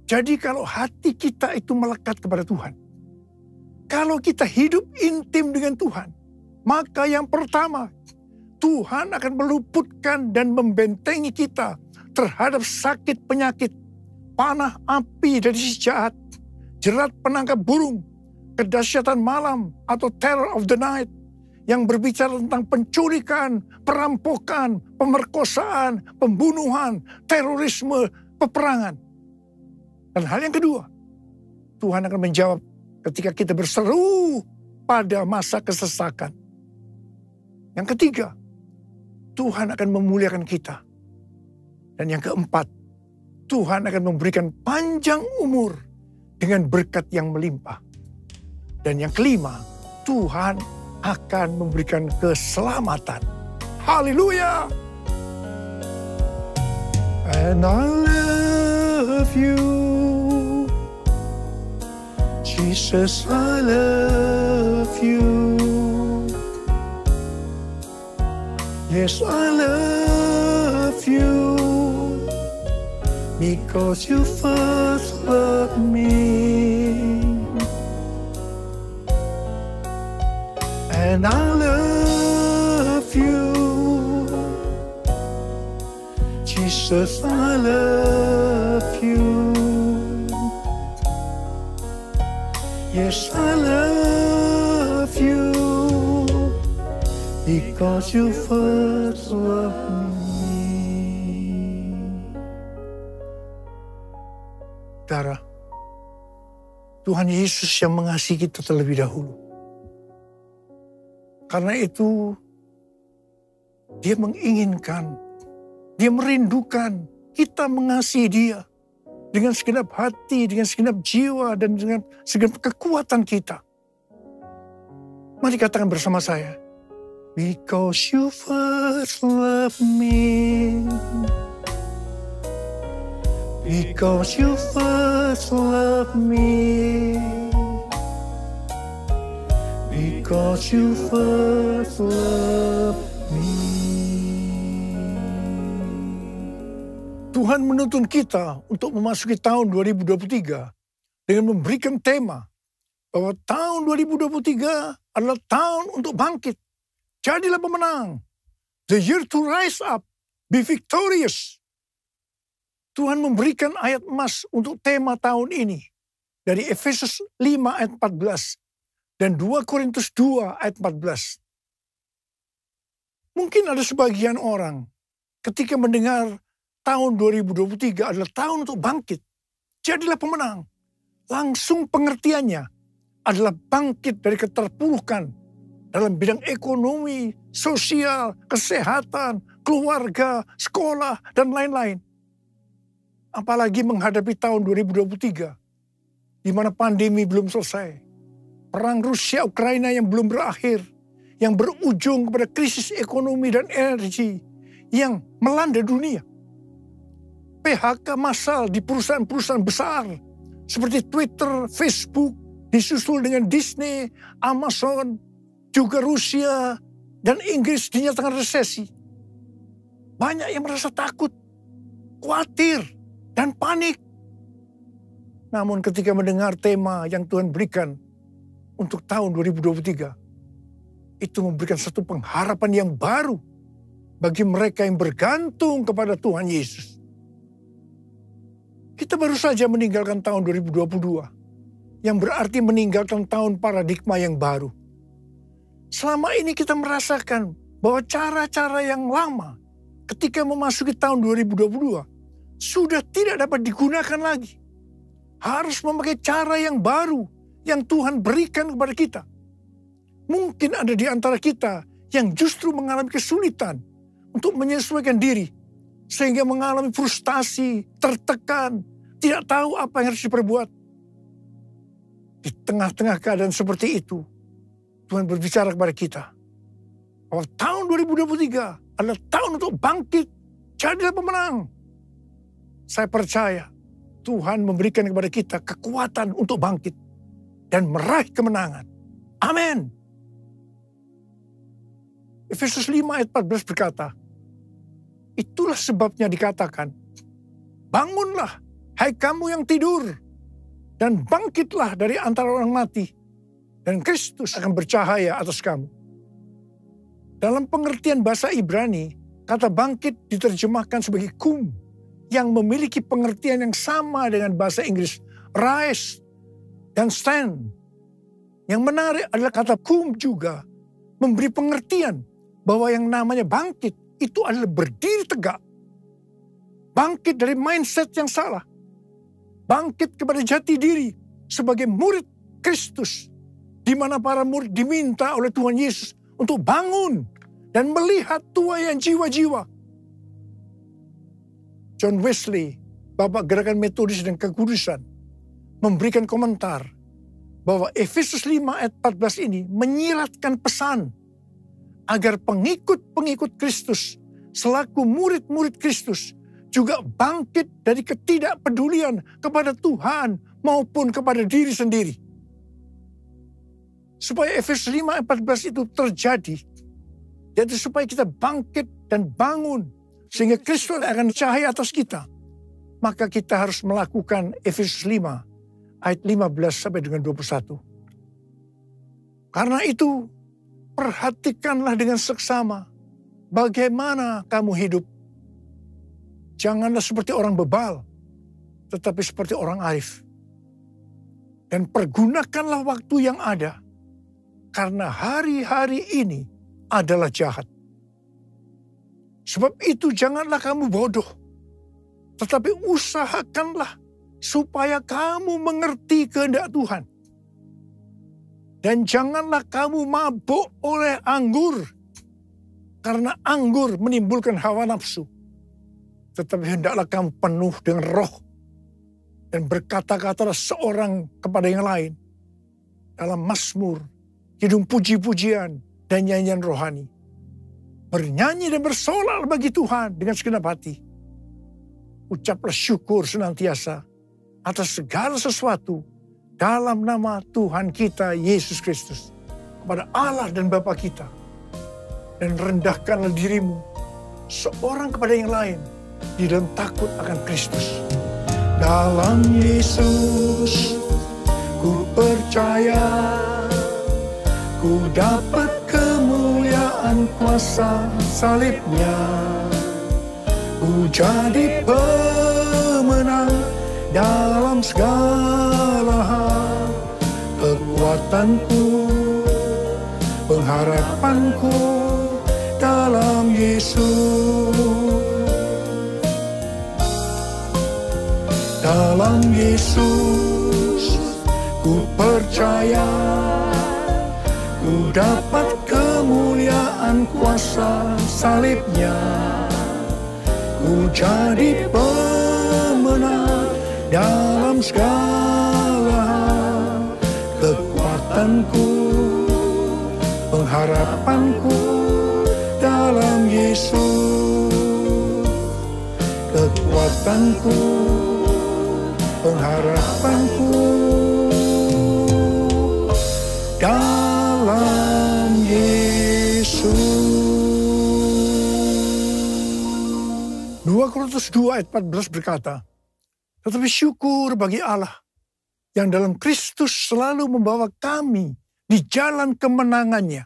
Jadi kalau hati kita itu melekat kepada Tuhan, kalau kita hidup intim dengan Tuhan, maka yang pertama, Tuhan akan meluputkan dan membentengi kita terhadap sakit penyakit, panah api dari si jahat, jerat penangkap burung, kedahsyatan malam atau terror of the night, yang berbicara tentang penculikan, perampokan, pemerkosaan, pembunuhan, terorisme, peperangan. Dan hal yang kedua, Tuhan akan menjawab ketika kita berseru pada masa kesesakan. Yang ketiga, Tuhan akan memuliakan kita. Dan yang keempat, Tuhan akan memberikan panjang umur dengan berkat yang melimpah. Dan yang kelima, Tuhan akan memberikan keselamatan. Haleluya! And I love you, Jesus, I love you. Yes, I love you, because you first loved me. And I love you, Jesus, I love you. Yes, I love you, because you first loved me. Saudara, Tuhan Yesus yang mengasihi kita terlebih dahulu. Karena itu, dia menginginkan, dia merindukan kita mengasihi dia dengan segenap hati, dengan segenap jiwa, dan dengan segenap kekuatan kita. Mari katakan bersama saya, because you first love me, because you first love me, because you first love me. Tuhan menuntun kita untuk memasuki tahun 2023 dengan memberikan tema bahwa tahun 2023 adalah tahun untuk bangkit. Jadilah pemenang. The year to rise up, be victorious. Tuhan memberikan ayat emas untuk tema tahun ini dari Efesus 5 ayat 14. Dan 2 Korintus 2 ayat 14. Mungkin ada sebagian orang ketika mendengar tahun 2023 adalah tahun untuk bangkit. Jadilah pemenang. Langsung pengertiannya adalah bangkit dari keterpurukan dalam bidang ekonomi, sosial, kesehatan, keluarga, sekolah, dan lain-lain. Apalagi menghadapi tahun 2023, di mana pandemi belum selesai. Perang Rusia-Ukraina yang belum berakhir, yang berujung kepada krisis ekonomi dan energi yang melanda dunia. PHK massal di perusahaan-perusahaan besar seperti Twitter, Facebook, disusul dengan Disney, Amazon, juga Rusia dan Inggris dinyatakan resesi. Banyak yang merasa takut, khawatir, dan panik. Namun ketika mendengar tema yang Tuhan berikan untuk tahun 2023, itu memberikan satu pengharapan yang baru bagi mereka yang bergantung kepada Tuhan Yesus. Kita baru saja meninggalkan tahun 2022, yang berarti meninggalkan tahun paradigma yang baru. Selama ini kita merasakan bahwa cara-cara yang lama ketika memasuki tahun 2022 sudah tidak dapat digunakan lagi. Harus memakai cara yang baru yang Tuhan berikan kepada kita. Mungkin ada di antara kita yang justru mengalami kesulitan untuk menyesuaikan diri, sehingga mengalami frustasi, tertekan, tidak tahu apa yang harus diperbuat. Di tengah-tengah keadaan seperti itu, Tuhan berbicara kepada kita bahwa tahun 2023 adalah tahun untuk bangkit, jadilah pemenang. Saya percaya Tuhan memberikan kepada kita kekuatan untuk bangkit dan meraih kemenangan. Amin. Efesus 5 ayat 14 berkata, itulah sebabnya dikatakan, bangunlah, hai kamu yang tidur, dan bangkitlah dari antara orang mati, dan Kristus akan bercahaya atas kamu. Dalam pengertian bahasa Ibrani, kata bangkit diterjemahkan sebagai kum, yang memiliki pengertian yang sama dengan bahasa Inggris rise dan stand. Yang menarik adalah kata kum juga memberi pengertian bahwa yang namanya bangkit itu adalah berdiri tegak. Bangkit dari mindset yang salah. Bangkit kepada jati diri sebagai murid Kristus. Di mana para murid diminta oleh Tuhan Yesus untuk bangun dan melihat tuaian jiwa-jiwa. John Wesley, Bapak Gerakan Metodis dan Kekudusan, memberikan komentar bahwa Efesus 5 ayat 14 ini menyiratkan pesan agar pengikut-pengikut Kristus selaku murid-murid Kristus juga bangkit dari ketidakpedulian kepada Tuhan maupun kepada diri sendiri. Supaya Efesus 5 ayat 14 itu terjadi, yaitu supaya kita bangkit dan bangun sehingga Kristus akan cahaya atas kita, maka kita harus melakukan Efesus 5 ayat 15 sampai dengan 21. Karena itu, perhatikanlah dengan seksama bagaimana kamu hidup. Janganlah seperti orang bebal, tetapi seperti orang arif. Dan pergunakanlah waktu yang ada, karena hari-hari ini adalah jahat. Sebab itu janganlah kamu bodoh, tetapi usahakanlah supaya kamu mengerti kehendak Tuhan. Dan janganlah kamu mabuk oleh anggur, karena anggur menimbulkan hawa nafsu. Tetapi hendaklah kamu penuh dengan roh, dan berkata-katalah seorang kepada yang lain dalam mazmur, kidung puji-pujian, dan nyanyian rohani. Bernyanyi dan bersolah bagi Tuhan dengan segenap hati. Ucaplah syukur senantiasa atas segala sesuatu dalam nama Tuhan kita Yesus Kristus kepada Allah dan Bapa kita. Dan rendahkanlah dirimu seorang kepada yang lain di dalam takut akan Kristus. Dalam Yesus ku percaya, ku dapat kemuliaan kuasa salibnya. Ku jadi pemenang dalam segala hal. Kekuatanku, pengharapanku dalam Yesus. Dalam Yesus ku percaya, ku dapat kemuliaan kuasa salibnya. Ku jadi pemenang dalam segala hal. Kekuatanku, pengharapanku dalam Yesus. Kekuatanku, pengharapanku dalam Yesus. 2 Korintus 2 ayat 14 berkata, tetapi syukur bagi Allah yang dalam Kristus selalu membawa kami di jalan kemenangannya.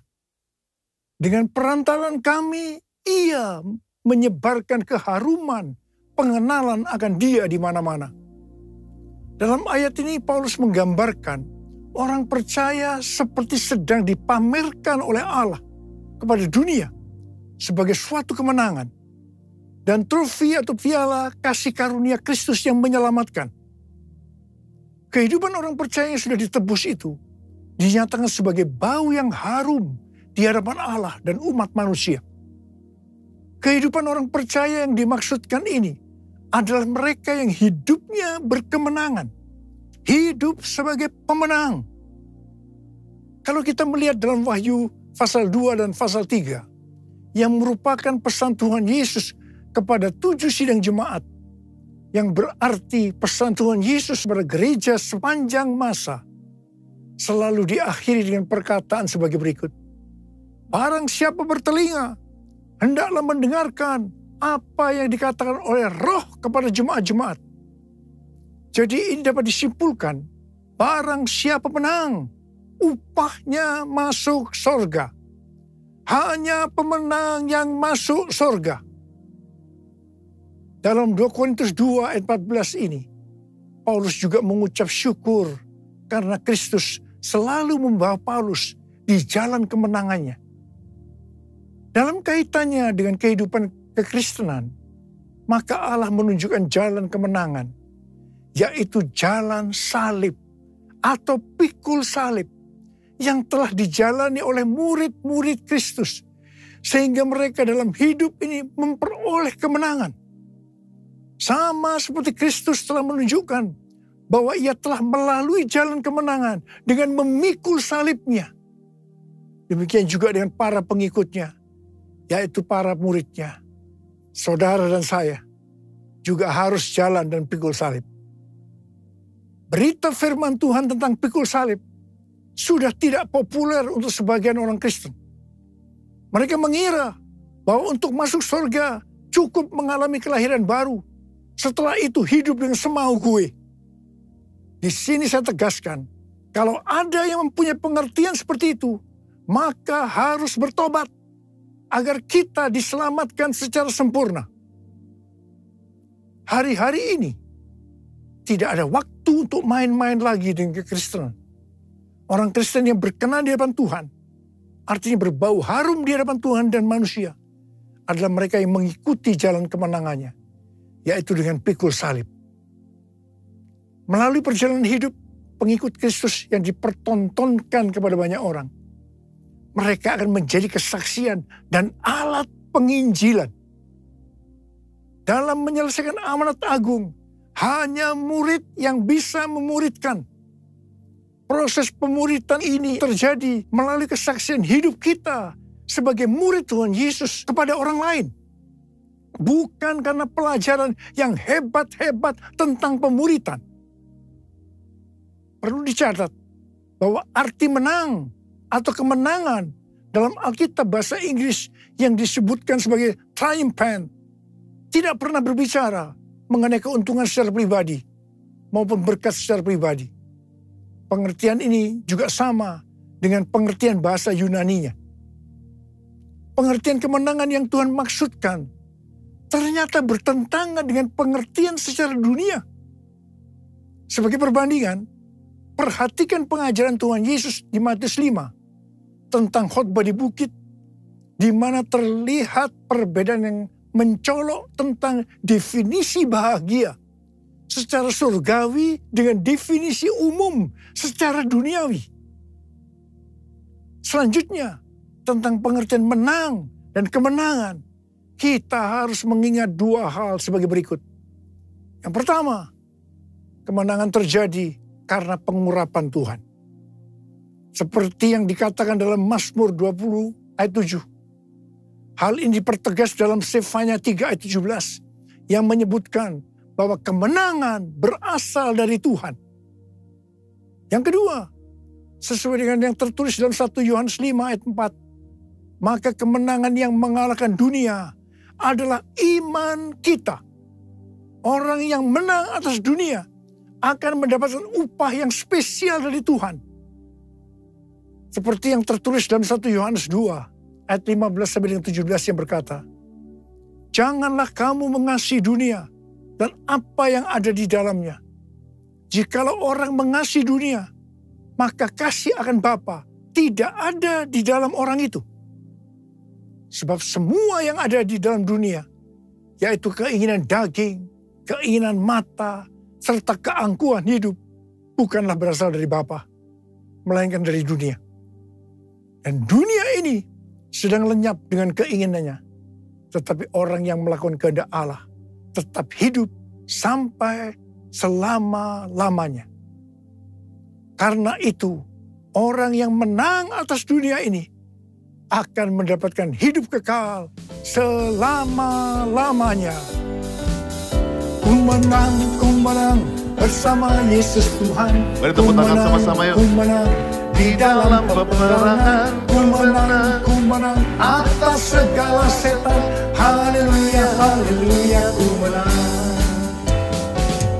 Dengan perantaran kami, Ia menyebarkan keharuman pengenalan akan Dia di mana-mana. Dalam ayat ini Paulus menggambarkan orang percaya seperti sedang dipamerkan oleh Allah kepada dunia sebagai suatu kemenangan dan trofi atau piala kasih karunia Kristus yang menyelamatkan. Kehidupan orang percaya yang sudah ditebus itu dinyatakan sebagai bau yang harum di hadapan Allah dan umat manusia. Kehidupan orang percaya yang dimaksudkan ini adalah mereka yang hidupnya berkemenangan. Hidup sebagai pemenang. Kalau kita melihat dalam Wahyu pasal 2 dan pasal 3, yang merupakan pesan Tuhan Yesus kepada 7 sidang jemaat, yang berarti pesan Tuhan Yesus kepada gereja sepanjang masa, selalu diakhiri dengan perkataan sebagai berikut. Barang siapa bertelinga, hendaklah mendengarkan apa yang dikatakan oleh Roh kepada jemaat-jemaat. Jadi ini dapat disimpulkan, barang siapa menang, upahnya masuk sorga. Hanya pemenang yang masuk sorga. Dalam 2 Korintus 2 ayat 14 ini, Paulus juga mengucap syukur karena Kristus selalu membawa Paulus di jalan kemenangannya. Dalam kaitannya dengan kehidupan kekristenan, maka Allah menunjukkan jalan kemenangan, yaitu jalan salib atau pikul salib yang telah dijalani oleh murid-murid Kristus, sehingga mereka dalam hidup ini memperoleh kemenangan. Sama seperti Kristus telah menunjukkan bahwa ia telah melalui jalan kemenangan dengan memikul salibnya. Demikian juga dengan para pengikutnya, yaitu para muridnya. Saudara dan saya juga harus jalan dan pikul salib. Berita firman Tuhan tentang pikul salib sudah tidak populer untuk sebagian orang Kristen. Mereka mengira bahwa untuk masuk surga cukup mengalami kelahiran baru. Setelah itu hidup dengan semau gue. Di sini saya tegaskan, kalau ada yang mempunyai pengertian seperti itu, maka harus bertobat agar kita diselamatkan secara sempurna. Hari-hari ini tidak ada waktu untuk main-main lagi dengan kekristenan. Orang Kristen yang berkenan di hadapan Tuhan, artinya berbau harum di hadapan Tuhan dan manusia, adalah mereka yang mengikuti jalan kemenangannya, yaitu dengan pikul salib. Melalui perjalanan hidup pengikut Kristus yang dipertontonkan kepada banyak orang, mereka akan menjadi kesaksian dan alat penginjilan. Dalam menyelesaikan amanat agung, hanya murid yang bisa memuridkan. Proses pemuridan ini terjadi melalui kesaksian hidup kita sebagai murid Tuhan Yesus kepada orang lain. Bukan karena pelajaran yang hebat-hebat tentang pemuridan. Perlu dicatat bahwa arti menang atau kemenangan dalam Alkitab bahasa Inggris yang disebutkan sebagai triumphant tidak pernah berbicara mengenai keuntungan secara pribadi maupun berkat secara pribadi. Pengertian ini juga sama dengan pengertian bahasa Yunaninya. Pengertian kemenangan yang Tuhan maksudkan ternyata bertentangan dengan pengertian secara dunia. Sebagai perbandingan, perhatikan pengajaran Tuhan Yesus di Matius 5 tentang khotbah di bukit, di mana terlihat perbedaan yang mencolok tentang definisi bahagia secara surgawi dengan definisi umum secara duniawi. Selanjutnya, tentang pengertian menang dan kemenangan, kita harus mengingat dua hal sebagai berikut. Yang pertama, kemenangan terjadi karena pengurapan Tuhan. Seperti yang dikatakan dalam Mazmur 20 ayat 7. Hal ini dipertegas dalam Sefanya 3 ayat 17 yang menyebutkan bahwa kemenangan berasal dari Tuhan. Yang kedua, sesuai dengan yang tertulis dalam 1 Yohanes 5 ayat 4, maka kemenangan yang mengalahkan dunia adalah iman kita. Orang yang menang atas dunia akan mendapatkan upah yang spesial dari Tuhan. Seperti yang tertulis dalam 1 Yohanes 2 ayat 15-17 yang berkata, janganlah kamu mengasihi dunia dan apa yang ada di dalamnya. Jikalau orang mengasihi dunia, maka kasih akan Bapa tidak ada di dalam orang itu. Sebab semua yang ada di dalam dunia, yaitu keinginan daging, keinginan mata, serta keangkuhan hidup, bukanlah berasal dari Bapa, melainkan dari dunia. Dan dunia ini sedang lenyap dengan keinginannya. Tetapi orang yang melakukan kehendak Allah tetap hidup sampai selama-lamanya. Karena itu, orang yang menang atas dunia ini akan mendapatkan hidup kekal selama-lamanya. Ku menang bersama Yesus Tuhan. Mari tepuk tangan sama-sama yuk. Ku menang di dalam peperangan. Ku menang menang atas segala setan. Haleluya, haleluya, ku menang.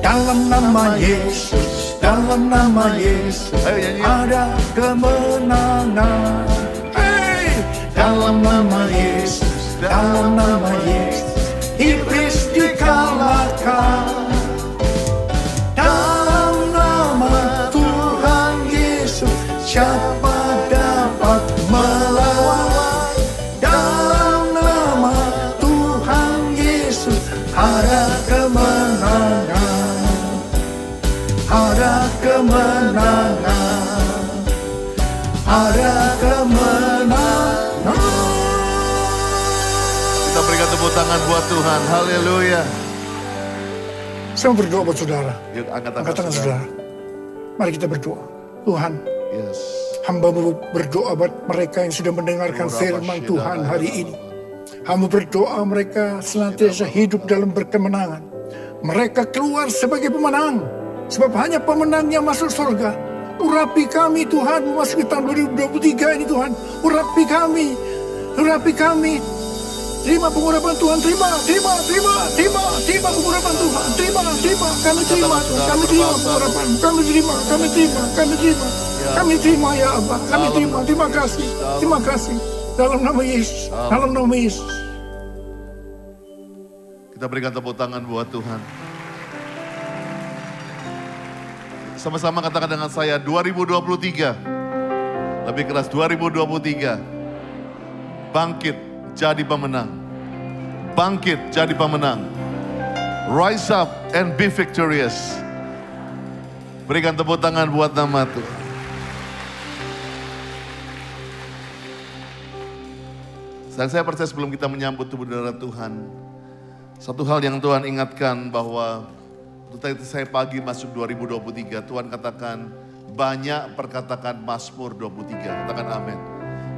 Dalam nama Yesus, dalam nama Yesus, ada kemenangan. Hey! Dalam nama Yesus, dalam nama Yesus, iblis dikalahkan. Dalam nama Tuhan Yesus, siapa dapat melawan? Dalam nama Tuhan Yesus, ada kemenangan. Ada kemenangan, ada kemenangan. Kita berikan tepuk tangan buat Tuhan. Haleluya. Saya mau berdoa buat saudara. Yuk, angkat tangan saudara. Mari kita berdoa. Tuhan, yes. Hamba berdoa buat mereka yang sudah mendengarkan firman Tuhan hari ini. Hamba berdoa mereka senantiasa hidup dalam berkemenangan. Mereka keluar sebagai pemenang. Sebab hanya pemenang yang masuk surga. Urapi kami Tuhan memasuki tahun 2023 ini Tuhan. Urapi kami. Urapi kami. Terima pengurapan Tuhan. Terima pengurapan Tuhan. Terima. Kami terima Tuhan. Kami terima pengurapan. Kami terima ya Abba. Kami terima. Terima kasih. Dalam nama Yesus. Dalam nama Yesus. Kita berikan tepuk tangan buat Tuhan. Sama-sama katakan dengan saya, 2023. Lebih keras, 2023. Bangkit jadi pemenang. Bangkit jadi pemenang. Rise up and be victorious. Berikan tepuk tangan buat nama Tuhan. Saya percaya sebelum kita menyambut tubuh darah Tuhan, satu hal yang Tuhan ingatkan bahwa tadi saya pagi masuk 2023, Tuhan katakan banyak perkatakan Mazmur 23. Katakan amin.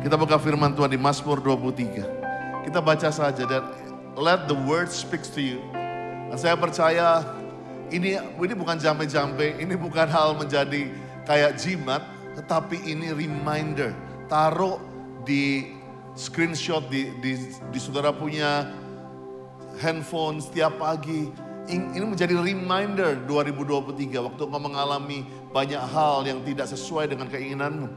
Kita buka firman Tuhan di Mazmur 23. Kita baca saja dan let the word speak to you. Dan saya percaya ini bukan jampe-jampe, ini bukan hal menjadi kayak jimat, tetapi ini reminder. Taruh di screenshot di saudara punya handphone setiap pagi. Ini menjadi reminder 2023 waktu engkau mengalami banyak hal yang tidak sesuai dengan keinginanmu.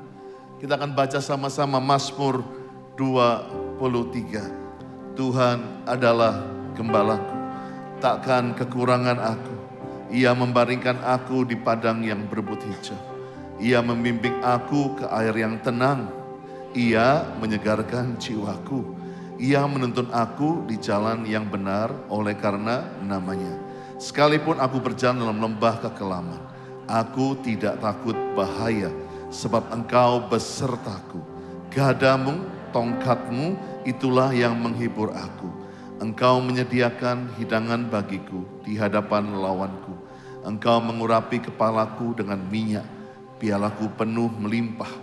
Kita akan baca sama-sama Mazmur 23. Tuhan adalah gembalaku, takkan kekurangan aku. Ia membaringkan aku di padang yang berbut hijau. Ia membimbing aku ke air yang tenang. Ia menyegarkan jiwaku. Ia menuntun aku di jalan yang benar oleh karena namanya. Sekalipun aku berjalan dalam lembah kekelaman, aku tidak takut bahaya, sebab engkau besertaku. Gadamu, tongkatmu, itulah yang menghibur aku. Engkau menyediakan hidangan bagiku di hadapan lawanku. Engkau mengurapi kepalaku dengan minyak, pialaku penuh melimpah.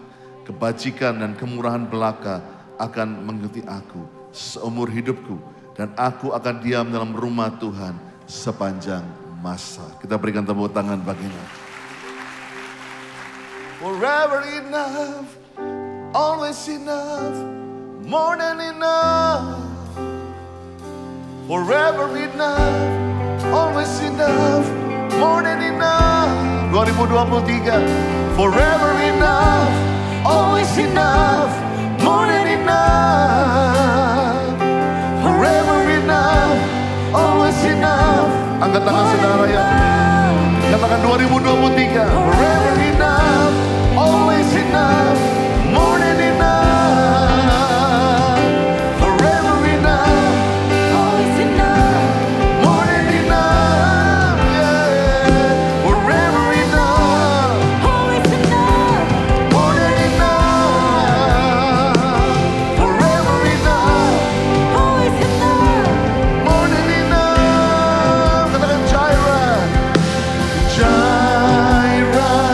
Kebajikan dan kemurahan belaka akan mengikuti aku seumur hidupku, dan aku akan diam dalam rumah Tuhan sepanjang masa. Kita berikan tepuk tangan baginya. Forever enough, always enough, more than enough. Forever enough, always enough, more than enough. 2023, forever enough, always enough, more than enough. Forever enough, always enough. Angkat tangan saudara ya. Katakan 2023. Forever enough, always enough, more than enough. Forever enough, always enough, more than enough. Yeah. Forever enough, always enough, more than enough. Forever enough, always enough, more than enough. Katakan Jireh. Jireh,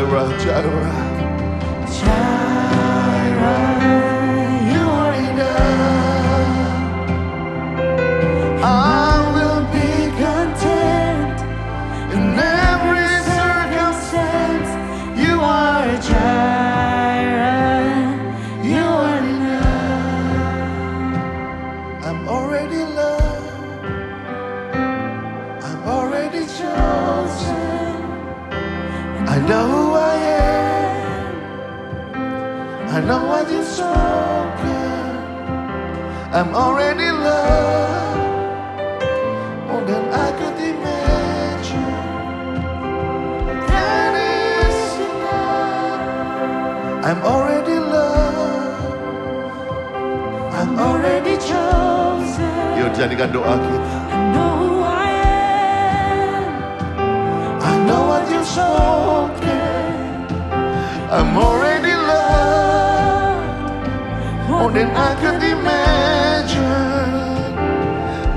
Jireh, Jireh. Jireh, you are enough. I will be content in every circumstance. You are Jireh, you are enough. I'm already loved. I'm already chosen. I know who I am. I know what you've spoken. I'm already loved more than I could imagine. That is enough. I'm already loved. I'm already chosen. Yuk jadikan doa kita. I know who I am. I know what you've spoken. I'm already loved more than I could imagine.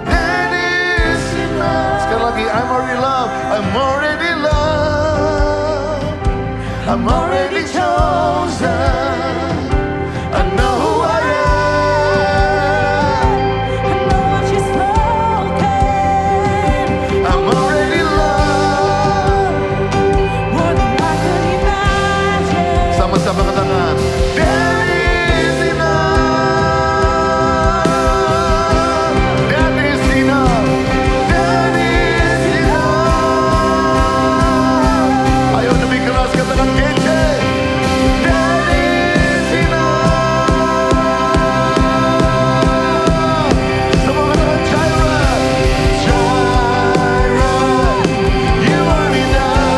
That is enough. Sekali lagi, I'm already loved. I'm already loved. I'm already chosen. I know who I am. I know what you've spoken. I'm already loved more than I could imagine. Sama-sama katakan. That is enough. That is enough. That is enough. Ayo lebih keras katakan kece. That is enough. Semua katakan Jireh. Jireh, you are enough.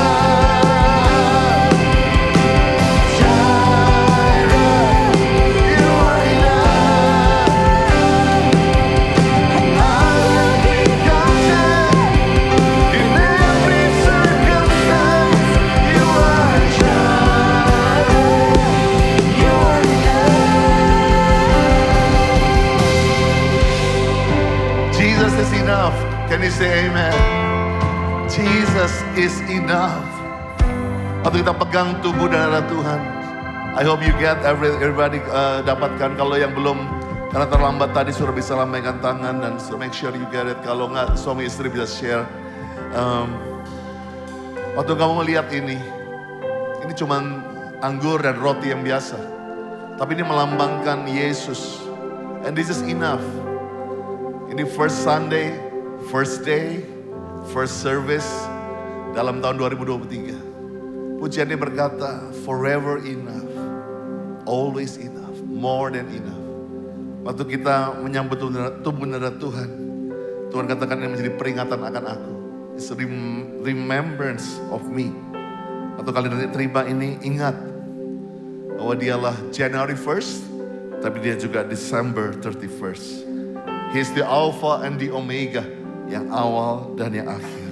Jesus is enough. Can you say amen? Jesus is enough. Waktu kita pegang tubuh dan darah Tuhan. I hope you get everybody dapatkan. Kalau yang belum, karena terlambat tadi sudah bisa lambaikan tangan dan so make sure you get it. Kalau nggak, suami istri bisa share. Waktu kamu melihat ini cuma anggur dan roti yang biasa. Tapi ini melambangkan Yesus. And this is enough. Ini first Sunday, first day, first service dalam tahun 2023. Pujiannya berkata, forever enough, always enough, more than enough. Waktu kita menyambut tubuh darah Tuhan, Tuhan katakan ini menjadi peringatan akan aku. It's a remembrance of me. Waktu kalian nanti terima ini, ingat bahwa dialah January 1st, tapi dia juga December 31st. He's the Alpha and the Omega, yang awal dan yang akhir.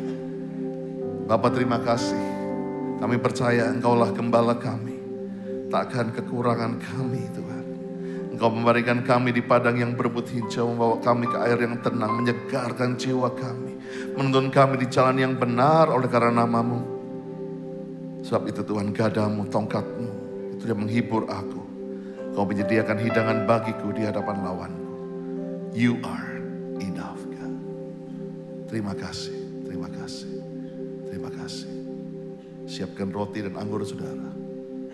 Bapa terima kasih. Kami percaya Engkaulah gembala kami. Takkan kekurangan kami Tuhan. Engkau memberikan kami di padang yang berbut hijau, membawa kami ke air yang tenang, menyegarkan jiwa kami. Menuntun kami di jalan yang benar oleh karena nama-Mu. Sebab itu Tuhan, gadamu, tongkatmu, itu yang menghibur aku. Kau menyediakan hidangan bagiku di hadapan lawanku. You are enough, God. Terima kasih, terima kasih, terima kasih. Siapkan roti dan anggur saudara.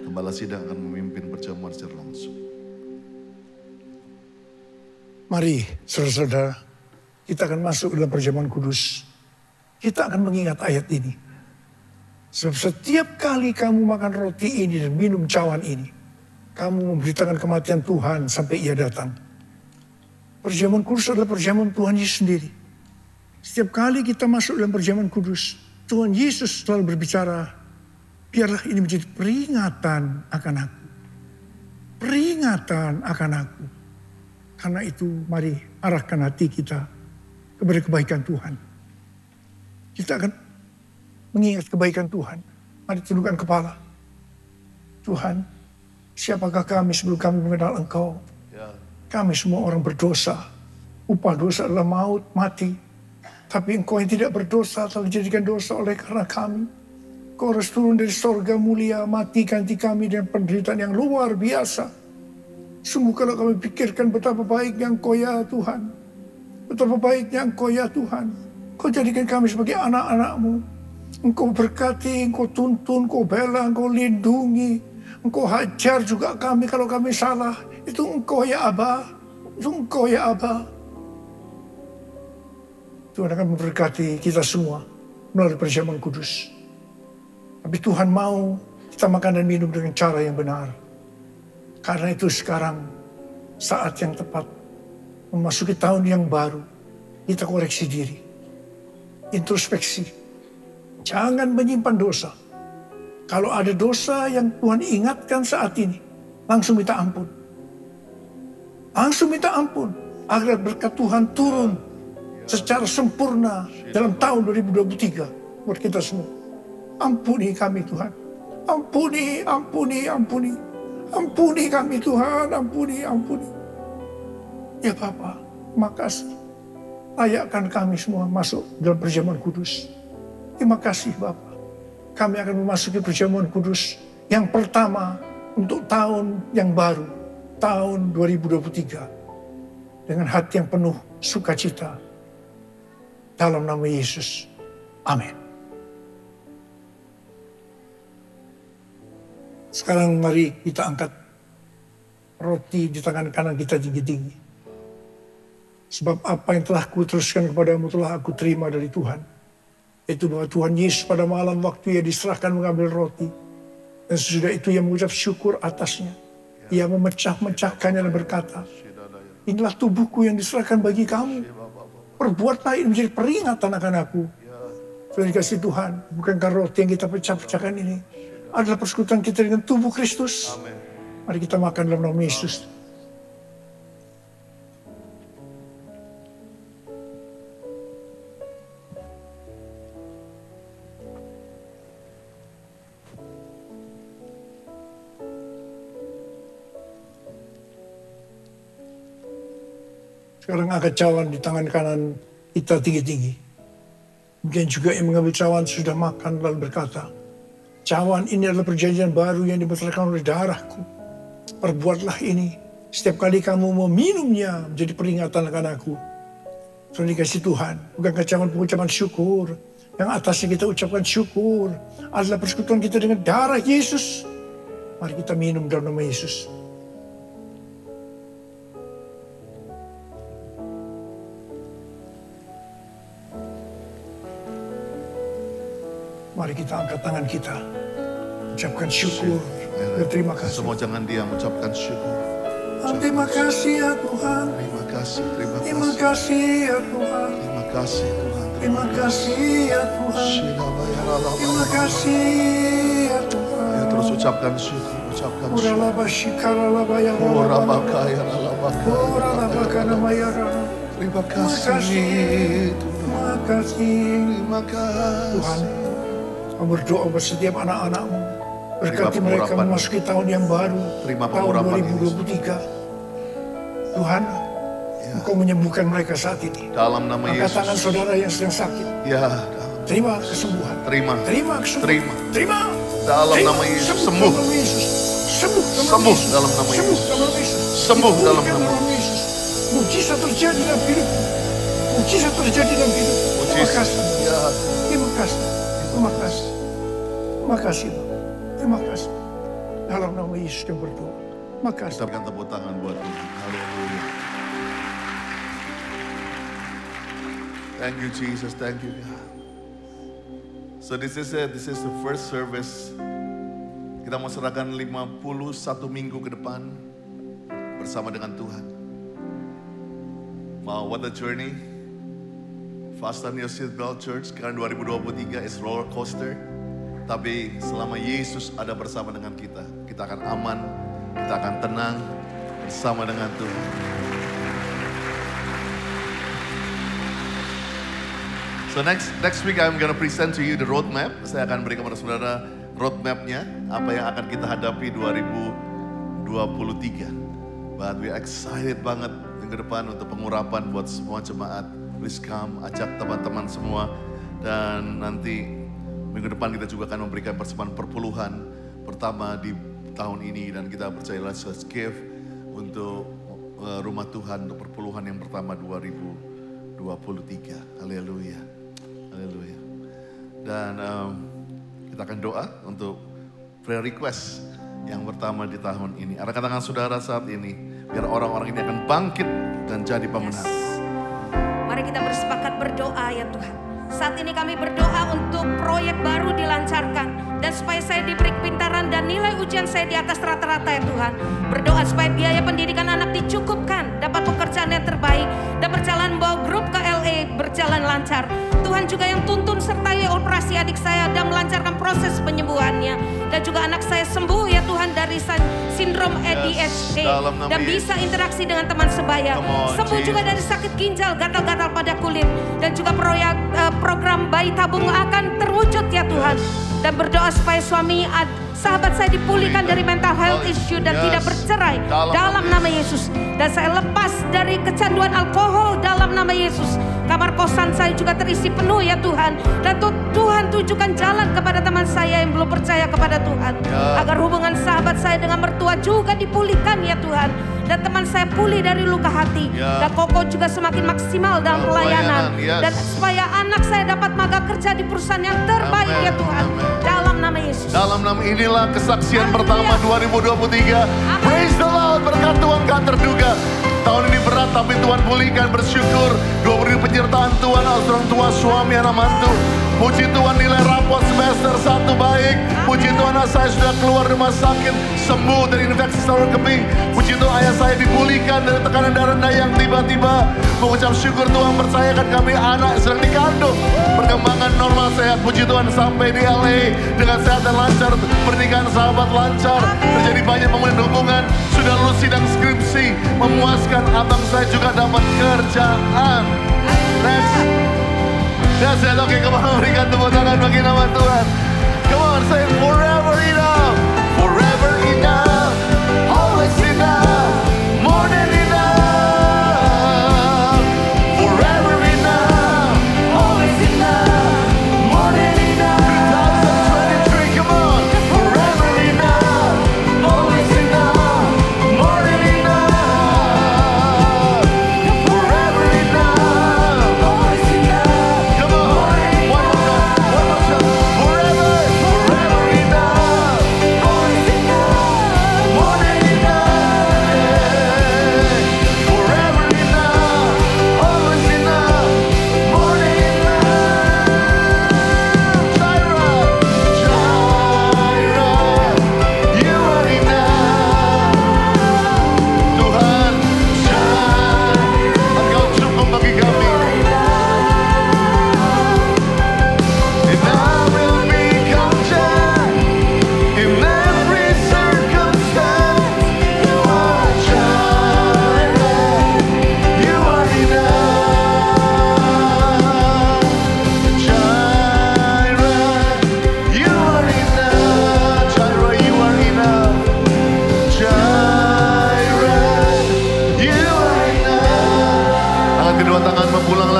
Gembala sidang akan memimpin perjamuan secara langsung. Mari saudara-saudara, kita akan masuk dalam perjamuan kudus. Kita akan mengingat ayat ini. Sebab setiap kali kamu makan roti ini dan minum cawan ini, kamu memberitakan kematian Tuhan sampai Ia datang. Perjamuan kudus adalah perjamuan Tuhan Yesus sendiri. Setiap kali kita masuk dalam perjamuan kudus, Tuhan Yesus selalu berbicara, biarlah ini menjadi peringatan akan aku. Peringatan akan aku. Karena itu mari arahkan hati kita kepada kebaikan Tuhan. Kita akan mengingat kebaikan Tuhan. Mari tundukkan kepala. Tuhan, siapakah kami sebelum kami mengenal Engkau? Kami semua orang berdosa. Upah dosa adalah maut, mati. Tapi Engkau yang tidak berdosa telah dijadikan dosa oleh karena kami. Kau harus turun dari sorga mulia, mati ganti kami dengan penderitaan yang luar biasa. Sungguh kalau kami pikirkan betapa baiknya Engkau ya Tuhan. Betapa baiknya Engkau ya Tuhan. Kau jadikan kami sebagai anak-anak-Mu. Engkau berkati, Engkau tuntun, Engkau bela, Engkau lindungi. Engkau hajar juga kami kalau kami salah. Itu Engkau ya Aba. Itu Engkau ya Aba. Tuhan akan memberkati kita semua melalui perjamuan kudus. Tapi Tuhan mau kita makan dan minum dengan cara yang benar. Karena itu sekarang saat yang tepat memasuki tahun yang baru. Kita koreksi diri. Introspeksi. Jangan menyimpan dosa. Kalau ada dosa yang Tuhan ingatkan saat ini, langsung minta ampun. Langsung minta ampun. Agar berkat Tuhan turun secara sempurna dalam tahun 2023 buat kita semua. Ampuni kami Tuhan. Ampuni, ampuni, ampuni. Ampuni kami Tuhan, ampuni, ampuni. Ya Bapa, makasih. Layakkan kami semua masuk dalam perjamuan kudus. Terima kasih Bapa. Kami akan memasuki perjamuan kudus yang pertama untuk tahun yang baru. Tahun 2023. Dengan hati yang penuh sukacita. Dalam nama Yesus. Amin. Sekarang mari kita angkat roti di tangan kanan kita tinggi-tinggi. Sebab apa yang telah kuteruskan kepadamu telah aku terima dari Tuhan. Itu bahwa Tuhan Yesus pada malam waktu ia diserahkan mengambil roti. Dan sesudah itu ia mengucap syukur atasnya. Ia memecah-mecahkannya dan berkata, inilah tubuhku yang diserahkan bagi kamu. Perbuatlah ini menjadi peringatan akan aku. Tuhan dikasih Tuhan, bukankah roti yang kita pecah-pecahkan ini adalah persekutuan kita dengan tubuh Kristus. Mari kita makan dalam nama Yesus. Sekarang angkat cawan di tangan kanan kita tinggi-tinggi. Mungkin juga yang mengambil cawan sudah makan lalu berkata, cawan ini adalah perjanjian baru yang dibenarkan oleh darahku. Perbuatlah ini. Setiap kali kamu meminumnya menjadi peringatan akan aku. Tuhan dikasih Tuhan. Bukankah cawan pengucapan syukur. Yang atasnya kita ucapkan syukur. Adalah persekutuan kita dengan darah Yesus. Mari kita minum dalam nama Yesus. Mari kita angkat tangan kita. Ucapkan syukur. Terima kasih. Semua jangan diam, ucapkan syukur. Terima kasih ya Tuhan. Terima kasih, terima kasih. Terima kasih ya Tuhan. Terima kasih Tuhan. Terima kasih ya Tuhan. Terima kasih ya Tuhan. Ya, terus ucapkan syukur, ucapkan syukur. Terima kasih. Terima kasih. Terima kasih. Tuhan, kau berdoa buat setiap anak-anak-Mu. Berkati mereka memasuki tahun yang baru. Tahun 2023. Tuhan, Engkau menyembuhkan mereka saat ini. Dalam nama Yesus. Angkat tangan saudara yang sedang sakit. Ya. Terima kesembuhan. Terima. Terima kesembuhan. Terima. Dalam nama Yesus. Sembuh. Sembuh dalam nama Yesus. Sembuh dalam nama Yesus. Mujizat terjadi dalam hidup. Mujizat terjadi dalam hidup. Terima kasih. Terima kasih. Terima kasih. Terima kasih. Terima kasih. Dalam nama Yesus yang berdoa. Makasih. Kita berikan tepuk tangan buat Tuhan. Haleluya. Thank you Jesus. Thank you God. So this is it. This is the first service. Kita mau serahkan 51 minggu ke depan bersama dengan Tuhan. Wow, what a journey. Fasten your seatbelt church. Karena 2023 is roller coaster. Tapi selama Yesus ada bersama dengan kita, kita akan aman, kita akan tenang bersama dengan Tuhan. So next week I'm gonna present to you the roadmap. Saya akan berikan kepada saudara roadmapnya, apa yang akan kita hadapi 2023. But we excited banget minggu depan untuk pengurapan buat semua jemaat. Please come, ajak teman-teman semua. Dan nanti Minggu depan kita juga akan memberikan persembahan perpuluhan pertama di tahun ini. Dan kita percaya let's give untuk rumah Tuhan untuk perpuluhan yang pertama 2023. Haleluya. Haleluya. Dan kita akan doa untuk prayer request yang pertama di tahun ini. Angkat tangan saudara saat ini, biar orang-orang ini akan bangkit dan jadi pemenang. Mari kita bersepakat berdoa ya Tuhan. Saat ini kami berdoa untuk proyek baru dilancarkan. Dan supaya saya diberi kepintaran dan nilai ujian saya di atas rata-rata ya Tuhan. Berdoa supaya biaya pendidikan anak dicukupkan. Dapat pekerjaan yang terbaik. Dan berjalan membawa grup ke LA berjalan lancar. Tuhan juga yang tuntun sertai operasi adik saya dan melancarkan proses penyembuhannya. Dan juga anak saya sembuh ya Tuhan dari sindrom ADHD. Dan bisa interaksi dengan teman sebaya. Sembuh juga dari sakit ginjal, gatal-gatal pada kulit. Dan juga program bayi tabung akan terwujud ya Tuhan. Dan berdoa supaya sahabat saya dipulihkan dari mental health issue dan tidak bercerai dalam nama Yesus. Dan saya lepas dari kecanduan alkohol dalam nama Yesus. Kamar kosan saya juga terisi penuh ya Tuhan. Dan Tuhan tunjukkan jalan kepada teman saya yang belum percaya kepada Tuhan. Agar hubungan sahabat saya dengan mertua juga dipulihkan ya Tuhan. Dan teman saya pulih dari luka hati. Dan Koko juga semakin maksimal dalam pelayanan. Dan supaya anak saya dapat magang kerja di perusahaan yang terbaik ya Tuhan. Dalam nama Yesus. Dalam nama inilah kesaksian pertama 2023. Praise the Lord, berkat Tuhan gak terduga. Tahun ini berat tapi Tuhan pulihkan, bersyukur. 20 penyertaan Tuhan, orang tua, suami, anak mantu. Puji Tuhan nilai rapot semester 1 baik. Puji Tuhan anak saya sudah keluar rumah sakit, sembuh dari infeksi saluran kemih. Puji Tuhan ayah saya dipulihkan dari tekanan darah yang tiba-tiba. Mengucap syukur Tuhan percayakan kami anak sedang dikandung. Perkembangan normal sehat, puji Tuhan sampai di LA dengan sehat dan lancar. Pernikahan sahabat lancar, terjadi banyak pemulihan hubungan. Sudah lulus sidang skripsi, memuaskan. Abang saya juga dapat kerjaan. Next. That's it, oke, come on, berikan tepuk tangan bagi nama Tuhan. Come on, say forever enough, forever enough, always enough, more than enough, forever enough, always enough, more than enough. 2023, come on, forever enough, always enough, more than enough, forever enough, always enough.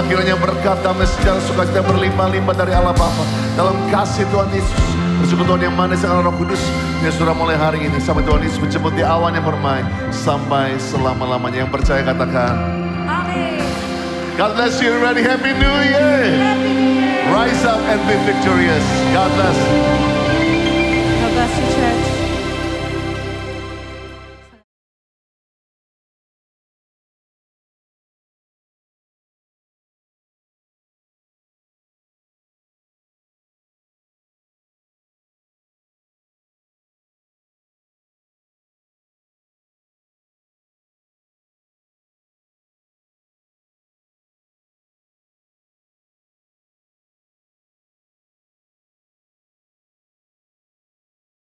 Kiranya berkat damai sejahtera sukacita berlimpah-limpah dari Allah Bapa dalam kasih Tuhan Yesus. Bersyukur Tuhan yang manis dengan Roh Kudus yang sudah mulai hari ini sampai Tuhan Yesus menjemput di awan yang permai sampai selama-lamanya. Yang percaya katakan amin. God bless you everybody. Happy New Year. Rise up and be victorious. God bless. God bless you, church.